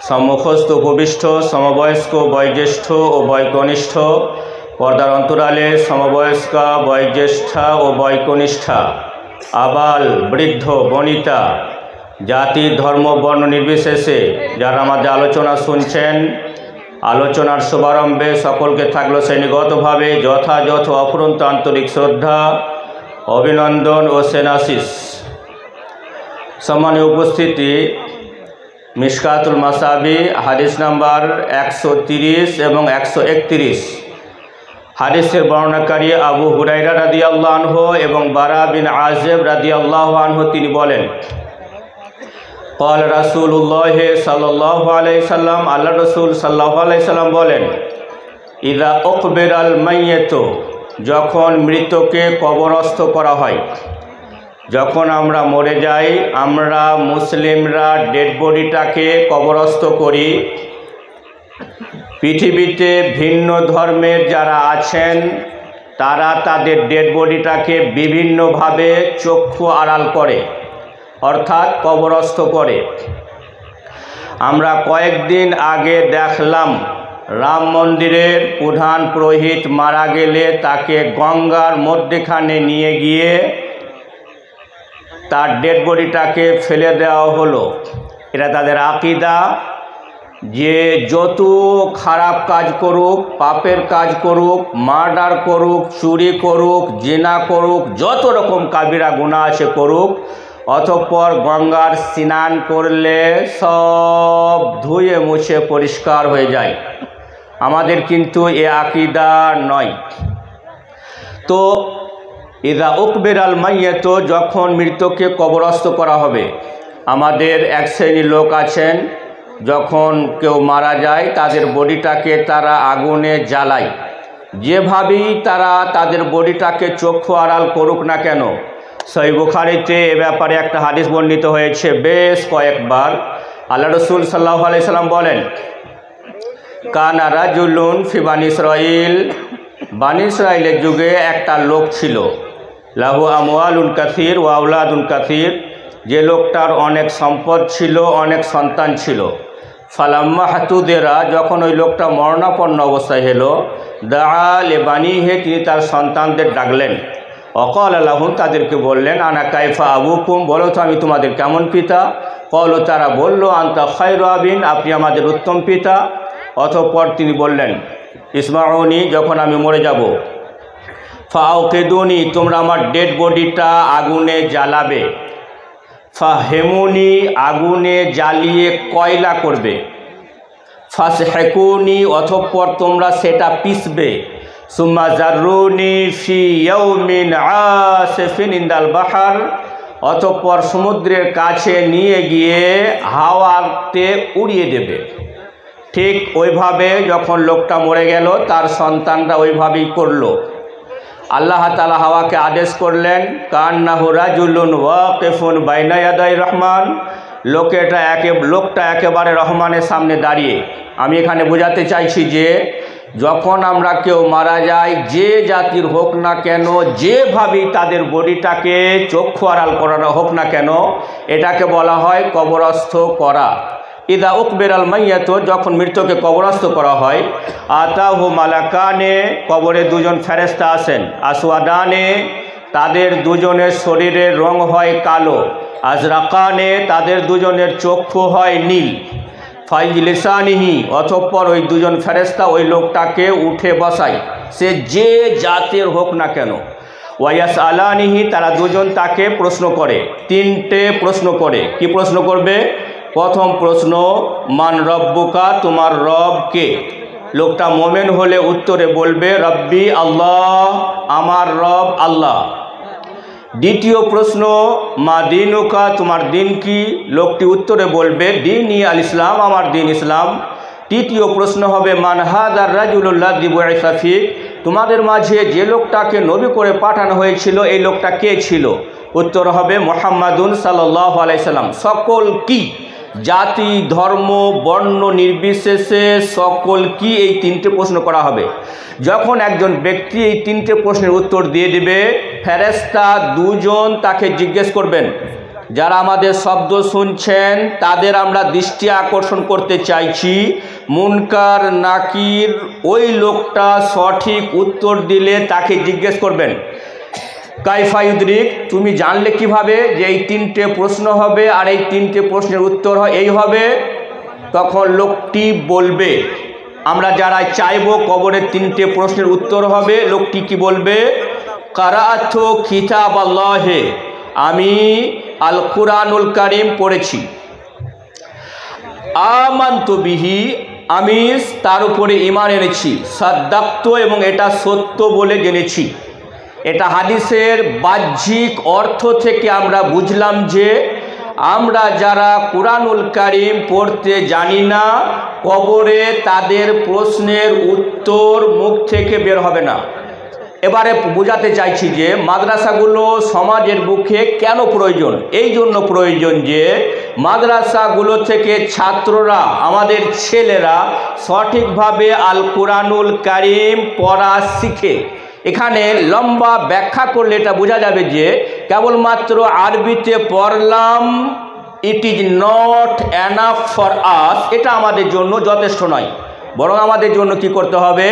সম্মুখস্থ উপবিষ্ট সমবয়স্ক বয়োজ্যেষ্ঠ ও বয়কনিষ্ঠ, পর্দার অন্তরালে সমবয়স্কা বয়োজ্যেষ্ঠা ও বয়কনিষ্ঠা, আবাল বৃদ্ধ বনিতা, জাতি ধর্ম বর্ণ নির্বিশেষে যারা আমাদের আলোচনা শুনছেন, আলোচনার শুভারম্ভে সকলকে থাকলো শ্রেণীগতভাবে যথাযথ অফুরন্ত আন্তরিক শ্রদ্ধা, অভিনন্দন ও সেনাশিস। সম্মানীয় উপস্থিতি, মিশকাতুল মাসাবি হাদিস নাম্বার 130 এবং 131, হাদিসের বর্ণনাকারী আবু হুরায়রা রাদিয়াল্লাহু আনহু এবং বারা বিন আযিব রাদিয়াল্লাহু আনহু তিনি বলেন, ক্বাল রাসূলুল্লাহ সাল্লাল্লাহু আলাইহি সাল্লাম, আল্লাহ রাসূল সাল্লাল্লাহু আলাইহি সাল্লাম বলেন, ইযা উকবিরাল মাইয়িত, যখন মৃতকে কবরস্থ করা হয়, যখন আমরা মরে যাই, আমরা মুসলিমরা ডেড বডিটাকে কবরস্থ করি। পৃথিবীতে ভিন্ন ধর্মের যারা আছেন তারা তাদের ডেড বডিটাকে বিভিন্নভাবে চক্ষু আড়াল করে, অর্থাৎ কবরস্থ করে। আমরা কয়েকদিন আগে দেখলাম রাম মন্দিরের প্রধান পুরোহিত মারা গেলে তাকে গঙ্গার মধ্যেখানে নিয়ে গিয়ে তার ডেড বডিটাকে ফেলে দেওয়া হলো। এটা তাদের আকীদা যে যত খারাপ কাজ করুক, পাপের কাজ করুক, মার্ডার করুক, চুরি করুক, জিনা করুক, যত রকম কাবিরা গুনাহ আছে করুক, অতঃপর গঙ্গার স্নান করলে সব ধুয়ে মুছে পরিষ্কার হয়ে যায়। আমাদের কিন্তু এ আকীদা নয়। তো ইযা উকবিরাল মাইয়িত, যখন মৃতকে কবরস্থ করা হবে, আমাদের এক শ্রেণীর লোক আছেন যখন কেউ মারা যায় তাদের বডিটাকে তারা আগুনে জ্বালায়। যেভাবেই তারা তাদের বডিটাকে চক্ষু আড়াল করুক না কেন, সহিহ বুখারীতে এ ব্যাপারে একটা হাদিস বর্ণিত হয়েছে বেশ কয়েকবার। আল্লাহ রাসূল সাল্লাল্লাহু আলাইহি সাল্লাম বলেন, কানা রাজুলুন ফি বানি ইসরাইল, বানি ইসরাইলের যুগে একটা লোক ছিল, লাহু আমওয়ালুন কাসীর ওয়া আওলাদুন কাসীর, যে লোকটার অনেক সম্পদ ছিল, অনেক সন্তান ছিল। ফালাম্মা হাতুদেরা, যখন ওই লোকটা মরণাপন্ন অবস্থায় হলো, দাআ লিবানিহি, তিনি তার সন্তানদের ডাকলেন। অকাল লাহুম, তাদেরকে বললেন, আনা কাইফা আবুকুম, বলো তো আমি তোমাদের কেমন পিতা। কল, তারা বলল, আনতা খায়রু আবিন, আপনি আমাদের উত্তম পিতা। অতঃপর তিনি বললেন, ইসমাউনি, যখন আমি মরে যাব, ফাউকিদুনি, তোমরা আমার ডেড বডিটা আগুনে জ্বালাবে। ফাহেমুনি, আগুনে জ্বালিয়ে কয়লা করবে। ফাসহেকুনি, অতঃপর তোমরা সেটা পিসবে। সুম্মা জাররুনি ফি ইয়াউমিন আসিফিন ইনদাল বাহার, অতঃপর সমুদ্রের কাছে নিয়ে গিয়ে হাওয়াতে উড়িয়ে দেবে। ঠিক ওইভাবে যখন লোকটা মরে গেল, তার সন্তানরা ওইভাবেই করলো। আল্লাহ তাআলা হাওয়াকে আদেশ করলেন, কান্নাহু রাজুলুন ওয়াকিফুন বাইনা ইয়াদাই রহমান, লোকটা একেবারে রহমানের সামনে দাঁড়িয়ে। আমি এখানে বোঝাতে চাইছি যে যখন আমরা কেউ মারা যাই, যে জাতির হোক না কেন, যেভাবেই তাদের বডিটাকে চক্ষু আড়াল করানো হোক না কেন, এটাকে বলা হয় কবরস্থ করা। ইদা উকবিরাল মাইয়িত, যখন মৃতকে কবরস্থ করা হয়, আতাহু মালাকানে, কবরে দুজন ফেরেশতা আসেন। আসওয়াদানে, তাদের দুজনের শরীরের রং হয় কালো। আজরাকানে, তাদের দুজনের চক্ষু হয় নীল। ফাইজলিসানিহি, অতঃপর ওই দুজন ফেরেশতা ওই লোকটাকে উঠে বসায়, সে যে জাতের হোক না কেন। ওয়াইয়াস আলানিহি, তারা দুজন তাকে প্রশ্ন করে, তিনটে প্রশ্ন করে। কি প্রশ্ন করবে? প্রথম প্রশ্ন, মান রব্বুকা, তোমার রব কে? লোকটা মোমেন হলে উত্তরে বলবে, রব্বি আল্লাহ, আমার রব আল্লাহ। দ্বিতীয় প্রশ্ন, মা দিনুকা, তোমার দিন কি? লোকটি উত্তরে বলবে, দীনি আল ইসলাম, আমার দিন ইসলাম। তৃতীয় প্রশ্ন হবে, মান হাদার রাজুলুল্লাযী বুইসা ফীক, তোমাদের মাঝে যে লোকটাকে নবী করে পাঠানো হয়েছিল, এই লোকটা কে ছিল? উত্তর হবে, মুহাম্মাদুন সাল্লাল্লাহু আলাইহি সাল্লাম। সকল কি? জাতি ধর্ম বর্ণ নির্বিশেষে সকল কি, এই তিনটে প্রশ্ন করা হবে। যখন একজন ব্যক্তি এই তিনটে প্রশ্নের উত্তর দিয়ে দেবে, ফেরেশতা দুজন তাকে জিজ্ঞেস করবেন, যারা আমাদের শব্দ শুনছেন তাদের আমরা দৃষ্টি আকর্ষণ করতে চাইছি, মুনকার নাকির ওই লোকটা সঠিক উত্তর দিলে তাকে জিজ্ঞেস করবেন, কাইফা ইউদরিক, তুমি জানলে কিভাবে যে এই 3টে প্রশ্ন হবে আর এই 3টে প্রশ্নের উত্তর এই হবে? তখন লোকটি বলবে, আমরা যারা চাইবো কবরের 3টে প্রশ্নের উত্তর হবে, লোকটি কি বলবে? কারাআতু কিতাব আল্লাহে, আমি আল কুরআনুল কারীম পড়েছি। আমানতু বিহি, আমি তার উপরে ঈমান এনেছি। সাদ্দাকতু, এবং এটা সত্য বলে জেনেছি। এটা হাদিসের বাহ্যিক অর্থ থেকে আমরা বুঝলাম যে আমরা যারা কুরআনুল কারীম পড়তে জানি না, কবরে তাদের প্রশ্নের উত্তর মুখ থেকে বের হবে না। এবারে বোঝাতে চাইছি যে মাদ্রাসাগুলো সমাজের বুকে কেন প্রয়োজন। এই জন্য প্রয়োজন যে মাদ্রাসাগুলো থেকে ছাত্ররা, আমাদের ছেলেরা সঠিকভাবে আল কুরআনুল কারীম পড়া শিখে। এখানে লম্বা ব্যাখ্যা করলে এটা বোঝা যাবে যে কেবলমাত্র আরবিতে পড়লাম, it is not enough for us, এটা আমাদের জন্য যথেষ্ট নয়। বরং আমাদের জন্য কি করতে হবে?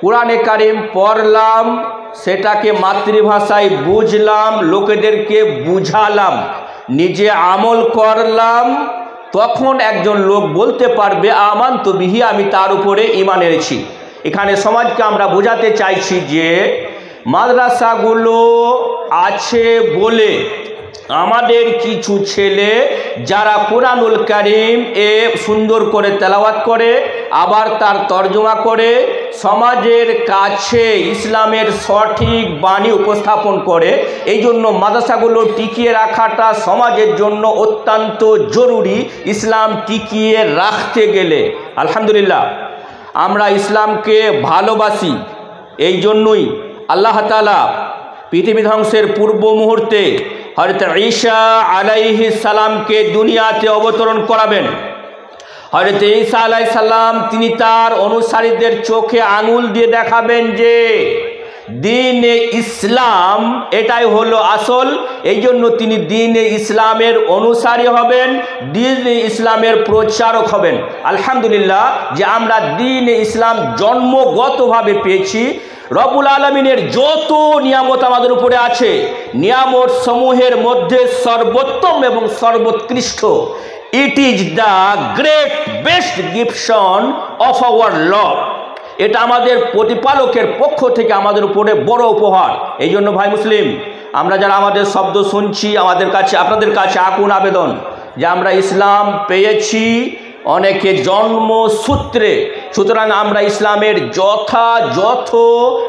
কুরআনে কারীম পড়লাম, সেটাকে মাতৃভাষায় বুঝলাম, লোকেদেরকে বুঝালাম, নিজে আমল করলাম, তখন একজন লোক বলতে পারবে আমানতু বিহি, আমি তার উপরে ঈমান এনেছি। এখানে সমাজকে আমরা বোঝাতে চাইছি যে মাদ্রাসাগুলো আছে বলে আমাদের কিছু ছেলে যারা কুরআনুল কারীম সুন্দর করে তেলাওয়াত করে, আবার তার তর্জমা করে, সমাজের কাছে ইসলামের সঠিক বাণী উপস্থাপন করে। এই জন্য মাদ্রাসাগুলো টিকিয়ে রাখাটা সমাজের জন্য অত্যন্ত জরুরি। ইসলাম টিকিয়ে রাখতে গেলে আলহামদুলিল্লাহ আমরা ইসলামকে ভালোবাসি। এই জন্যই আল্লাহ তাআলা পৃথিবী ধ্বংসের পূর্ব মুহূর্তে হযরত ঈসা আলাইহিস সালামকে দুনিয়াতে অবতরণ করাবেন। হযরত ঈসা আলাইহিস সালাম তিনি তার অনুসারীদের চোখে আঙুল দিয়ে দেখাবেন যে দ্বীনে ইসলাম এটাই হলো আসল। এই জন্য তিনি দ্বীনে ইসলামের অনুসারী হবেন, দ্বীনে ইসলামের প্রচারক হবেন। আলহামদুলিল্লাহ যে আমরা দ্বীনে ইসলাম জন্মগতভাবে পেয়েছি। রব্বুল আলামিনের যত নিয়ামত আমাদের উপরে আছে, নিয়ামত সমূহের মধ্যে সর্বোত্তম এবং সর্বোৎকৃষ্ট, it is the great best gift of our Lord, এটা আমাদের প্রতিপালকের পক্ষ থেকে আমাদের উপরে বড় উপহার। এই জন্য ভাই মুসলিম, আমরা যারা আমাদের শব্দ শুনছি, আমাদের কাছে, আপনাদের কাছে আকুল আবেদন যে আমরা ইসলাম পেয়েছি অনেকে জন্মসূত্রে, সুতরাং আমরা ইসলামের যথাযথ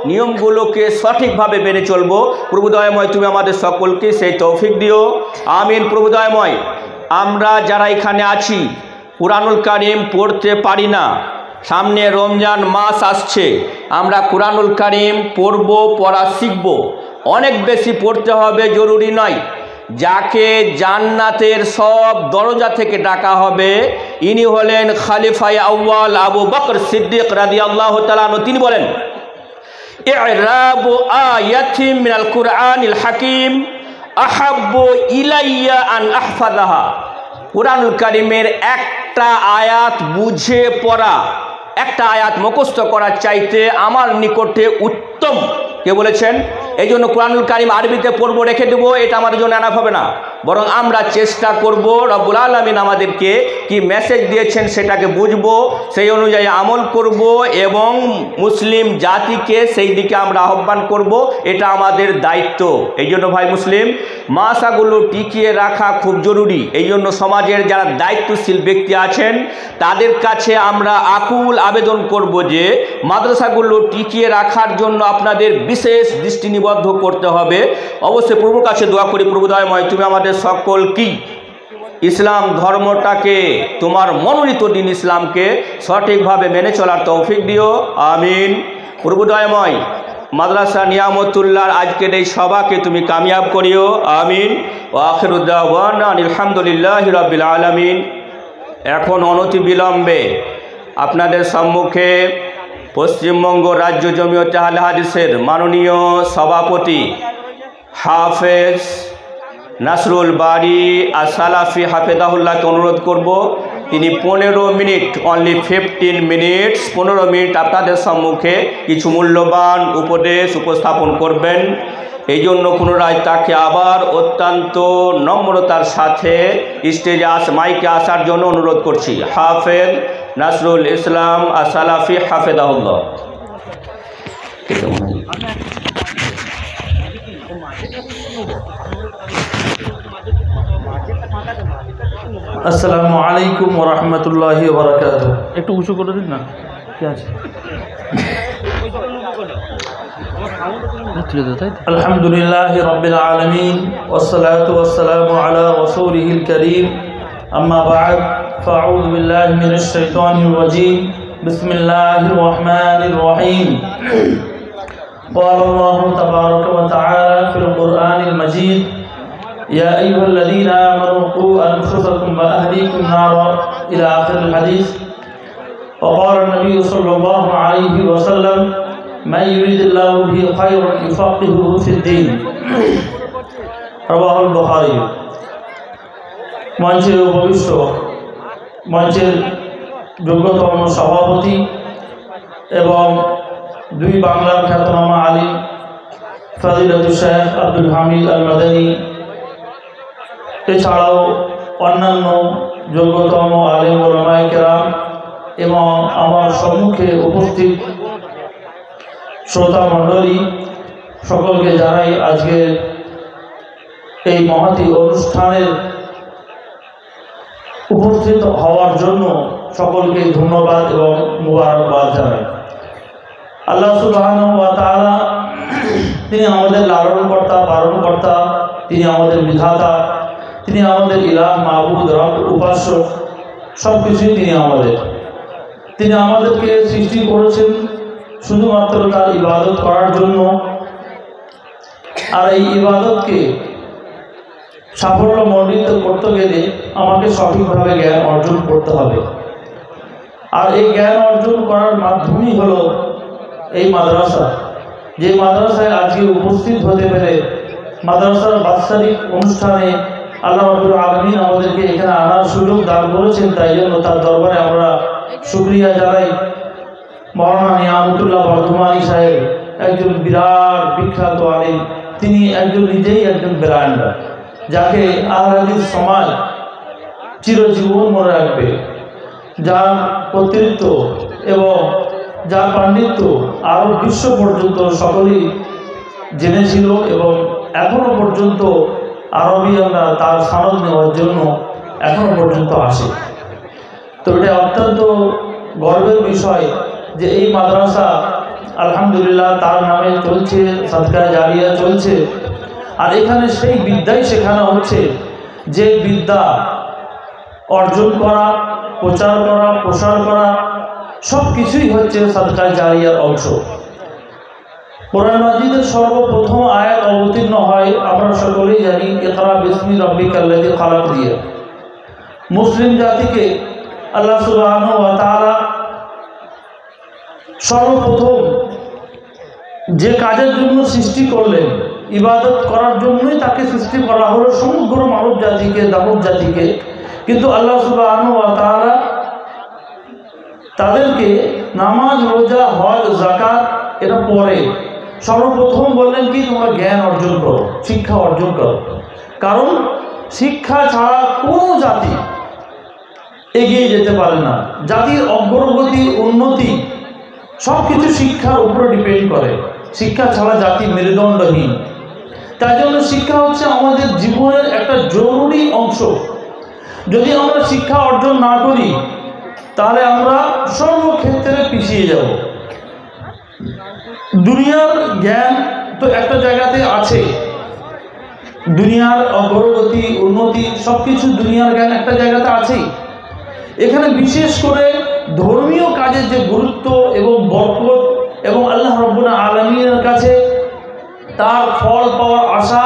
নিয়মগুলোকে সঠিকভাবে মেনে চলবো। প্রভু দয়াময় তুমি আমাদের সকলকে সেই তৌফিক দিও, আমিন। প্রভু দয়াময়, আমরা যারা এখানে আছি কুরআনুল কারীম পড়তে পারি না, সামনে রমজান মাস আসছে, আমরা কুরআনুল কারীম পড়ব, পড়া শিখব। অনেক বেশি পড়তে হবে জরুরি নয়। যাকে জান্নাতের সব দরজা থেকে ডাকা হবে ইনি হলেন খলিফায়ে আউয়াল আবু বকর সিদ্দিক রাদিয়াল্লাহু তাআলা আনহু। তিনি বলেন, ইরাবু আয়াতিন মিনাল কুরআনিল হাকিম আহাব্বু ইলাইয়া আন আহফাযাহা। কুরআনুল কারীমের একটা আয়াত বুঝে পড়া, একটা আয়াত মুখস্থ করার চাইতে আমার নিকটে উত্তম। কে বলেছেন? এই জন্য কুরআনুল কারীম আরবিতে পড়ব, রেখে দেবো, এটা আমাদের জন্য এনাফ হবে না। বরং আমরা চেষ্টা করব রব্বুল আলামিন আমাদেরকে কি মেসেজ দিয়েছেন সেটাকে বুঝবো, সেই অনুযায়ী আমল করব এবং মুসলিম জাতিকে সেই দিকে আমরা আহ্বান করব। এটা আমাদের দায়িত্ব। এই জন্য ভাই মুসলিম, মাদ্রাসাগুলো টিকিয়ে রাখা খুব জরুরি। এই জন্য সমাজের যারা দায়িত্বশীল ব্যক্তি আছেন তাদের কাছে আমরা আকুল আবেদন করব যে মাদ্রাসাগুলো টিকিয়ে রাখার জন্য আপনাদের বিশেষ দৃষ্টি নিবদ্ধ করতে হবে। অবশ্যই প্রভুর কাছে দোয়া করি, প্রভু দয়াময় তুমি আমাদের সকল কি ইসলাম ধর্মটাকে, তোমার মনোনীত দিন ইসলামকে সঠিকভাবে মেনে চলার তৌফিক দিও, আমিন। প্রভু দয়াময় মাদ্রাসা নিয়ামতুল্লাহর আজকের এই সভাকে তুমি কামিয়াব করিও, আমিন। ওয়া আখিরু দাওয়ানা আলহামদুলিল্লাহি রাব্বিল আলামিন। এখন অনতি বিলম্বে আপনাদের সম্মুখে পশ্চিমবঙ্গ রাজ্য জমিয়তে আহলে হাদিসের মাননীয় সভাপতি হাফেজ নাসরুল বারি আসালাফি হাফেজাহুল্লাহকে অনুরোধ করব, তিনি 15 মিনিট, অনলি 15 মিনিটস, 15 মিনিট আপনাদের সম্মুখে কিছু মূল্যবান উপদেশ উপস্থাপন করবেন। এই জন্য পুনরায় তাকে আবার অত্যন্ত নম্রতার সাথে স্টেজে মাইকে আসার জন্য অনুরোধ করছি। হাফেজ নাসরুল ইসলাম আসালাফি হাফেজাহুল্লাহ। আসসালামু আলাইকুম ওয়া রাহমাতুল্লাহি ওয়া বারাকাতুহু। একটু উঁচু করে দিন না, কি আছে? আলহামদুলিল্লাহি রাব্বিল আলামিন ওয়াসসালাতু ওয়াসসালামু আলা রাসূলিহিল কারীম, আম্মা বা'দ, ফাআউযু বিল্লাহি মিনাশ শাইতানির রাজীম, বিসমিল্লাহির রহমানির রহিম। قال الله تبارك وتعالى في القرآن المجيد: يا أيها الذين آمنوا قوا أنفسكم وأهليكم نارا إلى آخر الحديث. وقال النبي صلى الله عليه وسلم: من يريد الله به خيرا يفقهه في الدين. رواه البخاري. মঞ্চের উপবিষ্ট মঞ্চের যোগ্যতম সভাপতি এবং দুই বাংলার খ্যাতনামা আলিম ফাজিলাতুল শেখ আব্দুল হামিদ আল মাদানী, এছাড়াও অন্যান্য যোগ্যতম আলেম ওলামায়ে কেরাম এবং আমার সম্মুখে উপস্থিত শ্রোতা মণ্ডলী, সকলকে জানাই আজকের এই মহতী অনুষ্ঠানের উপস্থিত হওয়ার জন্য সকলকে ধন্যবাদ এবং মুবারকবাদ জানাই। আল্লাহ সুবহানাহু ওয়া তাআলা তিনি আমাদের লালনকর্তা, পালনকর্তা, তিনি আমাদের বিধাতা, তিনি আমাদের ইলাহ, মাবুদ, রব, উপাস্য, সব কিছুই তিনি আমাদেরকে সৃষ্টি করেছেন শুধুমাত্র তার ইবাদত করার জন্য। আর এই ইবাদতকে সাফল্যমণ্ডিত করতে গেলে আমাকে সঠিকভাবে জ্ঞান অর্জন করতে হবে। আর এই জ্ঞান অর্জন করার মাধ্যমই হলো এই মাদ্রাসা, যে মাদ্রাসায় আজকে উপস্থিত হতে পেরে মাদ্রাসার বাৎসরিক অনুষ্ঠানে আল্লাহ রাব্বুল আলামিন আমাদেরকে এখানে আনার সুযোগ দান করেছেন। তাই জন্য তার দরবারে আমরা শুকরিয়া জানাই। মাওলানা নিয়ামতুল্লাহ বর্ধমানী সাহেব একজন বিরাট বিখ্যাত আলিম, তিনি নিজেই একজন ব্র্যান্ড, যাকে আহলে হাদিস সমাজ চিরজীবন মনে রাখবে, যার কর্তৃত্ব এবং যার পাণ্ডিত্য আরও বিশ্ব পর্যন্ত সকলেই জেনেছিল এবং এখনও পর্যন্ত আরবিয়ানরা তার সনদ নেওয়ার জন্য এখনও পর্যন্ত আসে। তো এটা অত্যন্ত গর্বের বিষয় যে এই মাদ্রাসা আলহামদুলিল্লাহ তার নামে চলছে, সাদকা জারিয়া চলছে। আর এখানে সেই বিদ্যাই শেখানো হচ্ছে যে বিদ্যা অর্জন করা, প্রচার করা, প্রসার করা সব কিছুই হচ্ছে সাদকা জারিয়ার অংশ। কোরআন মাজিদের সর্বপ্রথম আয়াত অবতীর্ণ হয়, আমরা সকলেই জানি, ইকরা বিসমি রাব্বিকাল্লাযী খালাক দিয়ে। মুসলিম জাতিকে আল্লাহ সুবহানাহু ওয়া তাআলা সর্বপ্রথম যে কাজের জন্য সৃষ্টি করলেন, ইবাদত করার জন্যই তাকে সৃষ্টি করা হলো সমগ্র মানব জাতিকে, দানব জাতিকে। কিন্তু আল্লাহ সুবহানাহু ওয়া তাআলা তাদেরকে নামাজ, রোজা, হজ, যাকাত এটা পরে সর্বপ্রথম বললেন কি, তোমরা জ্ঞান অর্জন করো, শিক্ষা অর্জন করো। কারণ শিক্ষা ছাড়া কোনো জাতি এগিয়ে যেতে পারে না। জাতির অগ্রগতি, উন্নতি সব কিছু শিক্ষার উপরে ডিপেন্ড করে। শিক্ষা ছাড়া জাতি মেরুদণ্ডহীন। তাই জন্য শিক্ষা হচ্ছে আমাদের জীবনের একটা জরুরি অংশ। যদি আমরা শিক্ষা অর্জন না করি তাহলে আমরা সর্বক্ষেত্রে পিছিয়ে যাব। দুনিয়ার জ্ঞান তো একটা জায়গাতে আছে, দুনিয়ার অগ্রগতি, উন্নতি সব কিছু দুনিয়ার জ্ঞান একটা জায়গাতে আছেই। এখানে বিশেষ করে ধর্মীয় কাজের যে গুরুত্ব এবং বরকত এবং আল্লাহ রাব্বুল আলামিনের কাছে তার ফল পাওয়ার আশা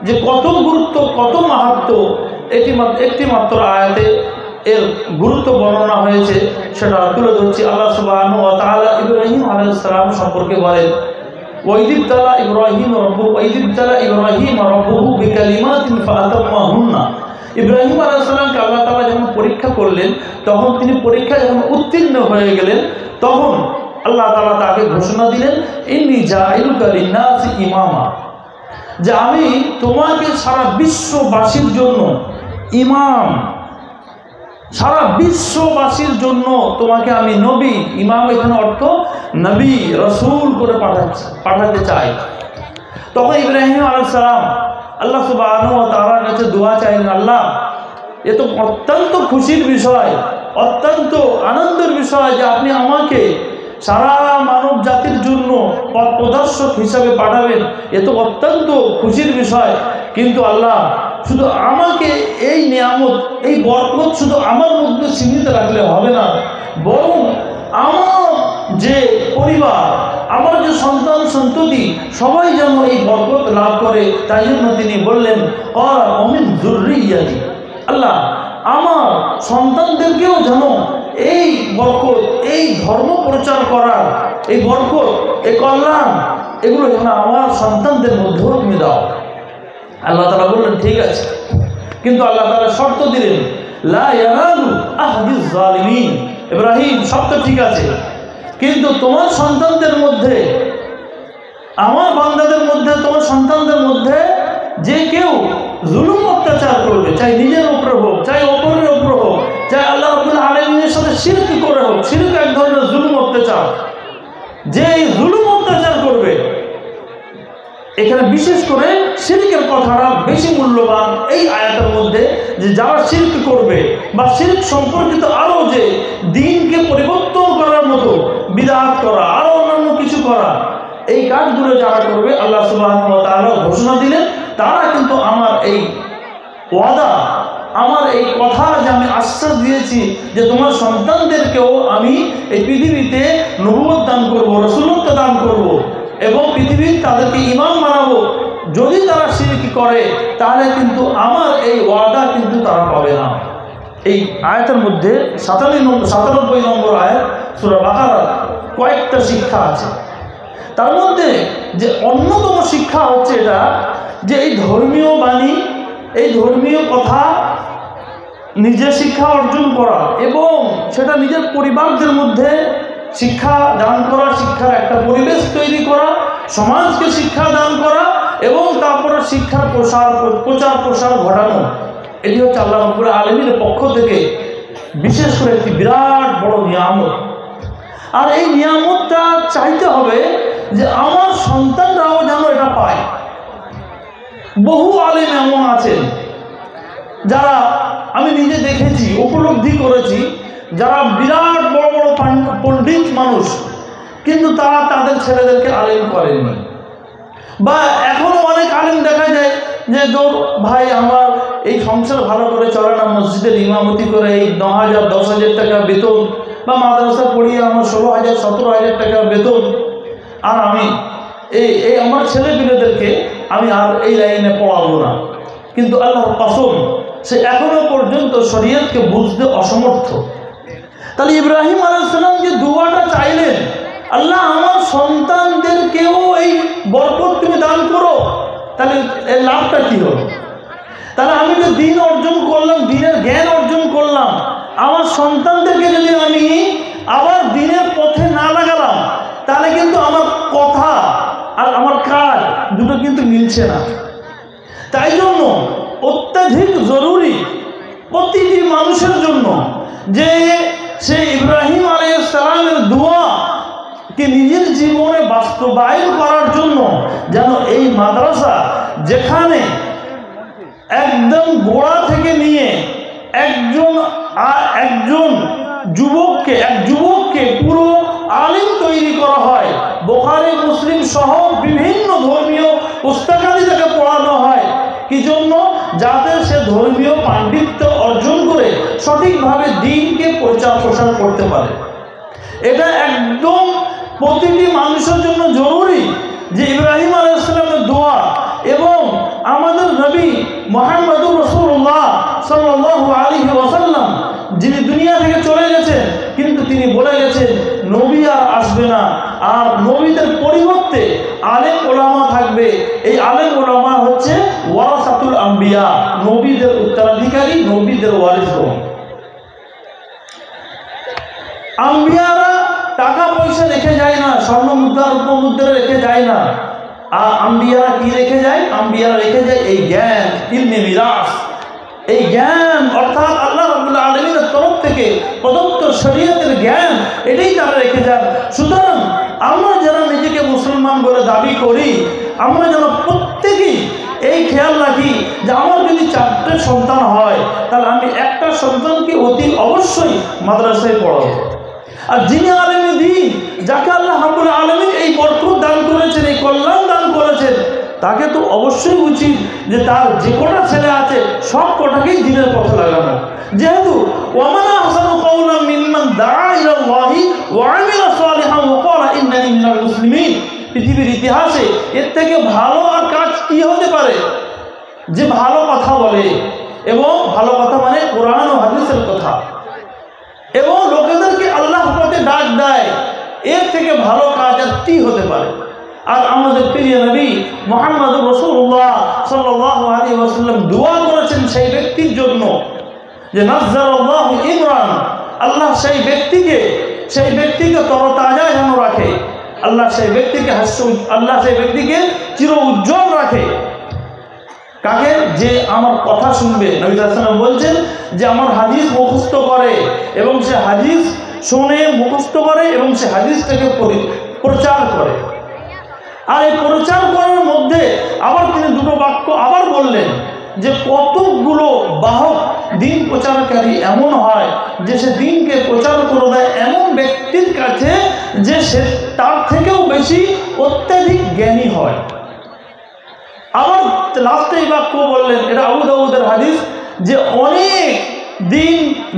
যে কত গুরুত্ব, কত মাহাত্ম্য, একটি মাত্র আয়াতে এর গুরুত্ব বর্ণনা হয়েছে, সেটা তুলে ধরছি। আল্লাহ সুবহানাহু ওয়া তাআলা ইব্রাহিম আলাইহিস সালাম সম্পর্কে বলেন, ওয়াইদিবতালা ইব্রাহিম রব্বুহু বিকালিমাতিন ফাআতাম্মাহুন্না। ইব্রাহিম আলাইহিস সালামকে আল্লাহ তাআলা যখন পরীক্ষা করলেন, তখন তিনি পরীক্ষায় যখন উত্তীর্ণ হয়ে গেলেন, তখন আল্লাহ তাআলা তাকে ঘোষণা দিলেন, ইন্নী জাইলুকা লিন-নাসি ইমামা, যে আমি তোমাকে সারা বিশ্ববাসীর জন্য ইমাম, সারা বিশ্ববাসীর জন্য তোমাকে আমি নবী, ইমাম এখানে অর্থ নবী রাসূল করে পাঠাতে চাই। তখন ইব্রাহিম আলাইহিস সালাম আল্লাহ সুবহানাহু ওয়া তাআলার কাছে দোয়া চাইলেন, আল্লাহ, এ তো অত্যন্ত খুশির বিষয়, অত্যন্ত আনন্দের বিষয় যে আপনি আমাকে সারা মানব জাতির জন্য পথ প্রদর্শক হিসাবে পাঠাবেন, এ তো অত্যন্ত খুশির বিষয়। কিন্তু আল্লাহ, শুধু আমাকে এই নিয়ামত, এই বরকত শুধু আমার মধ্যে সীমিত রাখলে হবে না, বরং আমার যে পরিবার, আমার যে সন্তান সন্ততি, সবাই যেন এই বরকত লাভ করে। তাই জন্য তিনি বললেন, অমিন যুররিয়াতি, আল্লাহ, আমার সন্তানদেরকেও যেন এই বরকত, এই ধর্ম প্রচার করার এই বরকত, এই কল্যাণ, এগুলো যেন আমার সন্তানদের মধ্যেও তুমি দাও। আল্লাহ তাআলা বললেন, ঠিক আছে, কিন্তু আল্লাহ তাআলা শর্ত দিলেন, লা ইয়ানালু আহদিজ জালিমিন। ইব্রাহিম, সব তো ঠিক আছে, কিন্তু তোমার সন্তানদের মধ্যে, আমার বান্দাদের মধ্যে, তোমার সন্তানদের মধ্যে যে কেউ জুলুম অত্যাচার করবে, চাই নিজের উপরে হোক, চাই অপরের উপরে হোক, চাই আল্লাহ রাব্বুল আলামিনের সাথে শিরক করে হোক, শিরক এক ধরনের জুলুম অত্যাচার, যে জুলুম অত্যাচার করবে, এখানে বিশেষ করে শিরকের কথাটা বেশি মূল্যবান এই আয়াতের মধ্যে, যে যারা শিরক করবে বা শিরক সম্পর্কিত আরও যে দ্বীনকে পরিবর্তন করার মতো বিদআত করা, আরও অন্যান্য কিছু করা, এই কাজগুলো যারা করবে, আল্লাহ সুবহানাহু ওয়া তাআলা ঘোষণা দিলেন, তারা কিন্তু আমার এই ওয়াদা, আমার এই কথা যে আমি আশ্বাস দিয়েছি যে তোমার সন্তানদেরকেও আমি এই পৃথিবীতে নবুয়ত দান করবো, রাসূলত্ব দান করব, এবং পৃথিবীর তাদেরকে ইমাম বানাবো, যদি তারা শিরক করে তাহলে কিন্তু আমার এই ওয়াদা কিন্তু তারা পাবে না। এই আয়াতের মধ্যে 97 নম্বর আয়াত সূরা বাকারার কয়েকটা শিক্ষা আছে। তার মধ্যে যে অন্যতম শিক্ষা হচ্ছে এটা, যে এই ধর্মীয় বাণী, এই ধর্মীয় কথা নিজে শিক্ষা অর্জন করা এবং সেটা নিজের পরিবারদের মধ্যে শিক্ষা দান করা, শিক্ষার একটা পরিবেশ তৈরি করা, সমাজকে শিক্ষা দান করা এবং তারপরে শিক্ষার প্রচার প্রসার ঘটানো, এটি হচ্ছে আল্লাহ রাব্বুল আলামিনের পক্ষ থেকে বিশেষ করে একটি বিরাট বড় নিয়ামত। আর এই নিয়ামতটা চাইতে হবে যে আমার সন্তানরাও যেন এটা পায়। বহু আলেম এমন আছেন যারা আমি নিজে দেখেছি, উপলব্ধি করেছি, যারা বিরাট বড় বড় পণ্ডিত মানুষ, কিন্তু তারা তাদের ছেলেদেরকে আলেম করেননি। বা এখনো অনেক আলেম দেখা যায় যে তোর ভাই আমার এই সংসার ভালো করে চলে না, মসজিদের ইমামতি করে এই 9,000 10,000 টাকা বেতন, বা মাদ্রাসা পড়িয়ে আমার 16,000 17,000 টাকা বেতন, আর আমি এই আমার ছেলেপিলেদেরকে আমি আর এই লাইনে পড়াবো না। কিন্তু আল্লাহর কসম, সে এখনো পর্যন্ত শরীয়তকে বুঝতে অসমর্থ। তাহলে ইব্রাহিম আলাইহিস সালাম যে দুয়াটা চাইলেন, আল্লাহ আমার সন্তানদেরকেও এই বরকত তুমি দান করো, তাহলে এর লাভটা কি হলো? তাহলে আমি যে দ্বীন অর্জন করলাম, দ্বীনের জ্ঞান অর্জন করলাম, আমার সন্তানদেরকে যদি আমি আবার দ্বীনের পথে না লাগালাম, তাহলে কিন্তু আমার কথা আর আমার কাজ দুটো কিন্তু মিলছে না। তাই জন্য অত্যাধিক জরুরি প্রতিটি মানুষের জন্য যে সে ইব্রাহিম আলাইহিস সালামের দোয়াকে নিজের জীবনে বাস্তবায়ন করার জন্য যেন এই মাদ্রাসা, যেখানে একদম গোড়া থেকে নিয়ে একজন যুবককে পুরো আলিম তৈরি করা হয়, বুখারী মুসলিম সহ বিভিন্ন ধর্মীয় পুস্তকাদি তাকে পড়ানো হয়, কি জন্য? যাতে সে ধর্মীয় পাণ্ডিত্য অর্জন করে সঠিকভাবে দ্বীনকে প্রচার প্রসার করতে পারে। এটা একদম প্রতিটি মানুষের জন্য জরুরি যে ইব্রাহিম আলাইহিস সালামের দোয়া এবং আমাদের নবী মুহাম্মদুর রাসূলুল্লাহ সাল্লাল্লাহু আলাইহি ওয়াসাল্লাম যিনি দুনিয়া থেকে চলে গেছেন, কিন্তু তিনি বলে গেছেন নবী আর আসবে না, আর নবীদের পরিবর্তে আলেম ওলামা থাকবে। এই আলেম ওলামা হচ্ছে ওয়ারাসাতুল আম্বিয়া, নবীদের উত্তরাধিকারী, নবীদের ওয়ারিসগণ। আম্বিয়ারা টাকা পয়সা রেখে যায় না, স্বর্ণ মুদ্রা রূপ মুদ্রা রেখে যায় না। আর আম্বিয়ারা কি রেখে যায়? আম্বিয়ারা রেখে যায় এই জ্ঞান, ইলমে মিরাস। এই জ্ঞান অর্থাৎ আল্লাহ রাব্বুল আলামিনের তরফ থেকে প্রদত্ত শরীয়তের জ্ঞান, এটাই তারা রেখে যান। সুতরাং আমরা যারা নিজেকে মুসলমান বলে দাবি করি, আমরা যেন প্রত্যেকেই এই খেয়াল রাখি যে আমার যদি 4টে সন্তান হয়, তাহলে আমি একটা সন্তানকে অতি অবশ্যই মাদ্রাসায় পড়াবো। আর যিনি আলেমে দ্বীন, যাকে আল্লাহ রাব্বুল আলামিন এই বরকত দান করেছেন, এই কল্যাণ দান করেছেন, তাকে তো অবশ্যই উচিত যে তার যে কটা ছেলে আছে সব কটাকেই দ্বীনের পথে লাগানো। যেহেতু ওয়ামান আহসানু কাওলাম মিম্মান দাআ ইলাল্লাহি ওয়া আমিলা সালিহান ওয়া ক্বালা ইন্নানি মিনাল মুসলিমিন। পৃথিবীর ইতিহাসে এর থেকে ভালো আর কাজ কি হতে পারে? যে ভালো কথা বলে, এবং ভালো কথা মানে কোরআন ও হাদিসের কথা, এবং লোকেদেরকে আল্লাহর পথে ডাক দেয়, এর থেকে ভালো কাজ আর কি হতে পারে? আর আমাদের প্রিয় নবী মুহাম্মদ রাসূলুল্লাহ সাল্লাল্লাহু আলাইহি ওয়াসাল্লাম দোয়া করেছেন সেই ব্যক্তির জন্য যে নাজ্জারাল্লাহু ইমরান, আল্লাহ সেই ব্যক্তিকে তরতাজা যেন রাখে, আল্লাহ সেই ব্যক্তিকে চির উজ্জ্বল রাখে। কাকে? যে আমার কথা শুনবে। নবী সাল্লাল্লাহু আলাইহি ওয়াসাল্লাম বলছেন যে আমার হাদিস মুখস্থ করে, এবং সে হাদিস শুনে মুখস্থ করে, এবং সে হাদিসটাকে প্রচার করে। আর এই প্রচার করার মধ্যে আবার তিনি দুটো বাক্য আবার বললেন যে কতগুলো বাহক দিন প্রচারকারী এমন হয় যে সে দিনকে প্রচার করে দেয় এমন ব্যক্তির কাছে যে সে তার থেকেও বেশি অত্যাধিক জ্ঞানী হয়। আবার লাস্টে এই বাক্য বললেন, এটা আবু দাউদের হাদিস, যে অনেক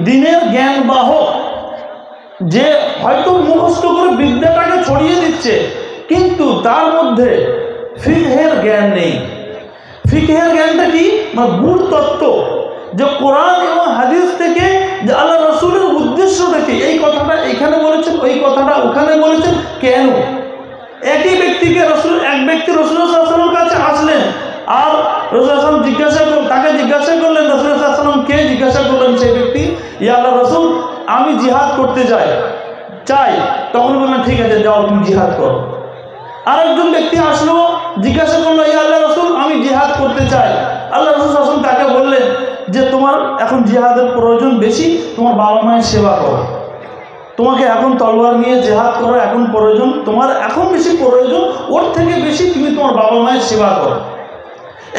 দিনের জ্ঞান বাহক যে হয়তো মুখস্থ করে বিদ্যাটাকে ছড়িয়ে দিচ্ছে, কিন্তু তার মধ্যে ফিকহের জ্ঞান নেই। ফিকহের জ্ঞানটা কি? মানে গূঢ় তত্ত্ব, যে কোরআন এবং হাদিস থেকে যে আল্লাহ রাসূলের উদ্দেশ্যটা কি, এই কথাটা এখানে বলেছেন, ওই কথাটা ওখানে বলেছেন, কেন? একই ব্যক্তিকে এক ব্যক্তি রাসূলুল্লাহ সাল্লাল্লাহু আলাইহি ওয়াসাল্লামের কাছে আসলেন, আর রাসূলুল্লাহ তাকে জিজ্ঞাসা করলেন, রাসূলুল্লাহ সাল্লাল্লাহু আলাইহি ওয়াসাল্লাম কে জিজ্ঞাসা করলেন সেই ব্যক্তি, ইয়া আল্লাহ রাসূল, আমি জিহাদ করতে চাই। তখন বললেন, ঠিক আছে, যাও তুমি জিহাদ করো। আরেকজন ব্যক্তি আসলো, জিজ্ঞাসা করলো, ইয়া আল্লাহ রাসূল, আমি জিহাদ করতে চাই। আল্লাহ রাসূল সাল্লাল্লাহু আলাইহি ওয়াসাল্লাম তাকে বললেন যে তোমার এখন জিহাদের প্রয়োজন বেশি, তোমার বাবা মায়ের সেবা করো। তোমাকে এখন তলোয়ার নিয়ে জিহাদ করো এখন প্রয়োজন, তোমার এখন বেশি প্রয়োজন, ওর থেকে বেশি তুমি তোমার বাবা মায়ের সেবা করো।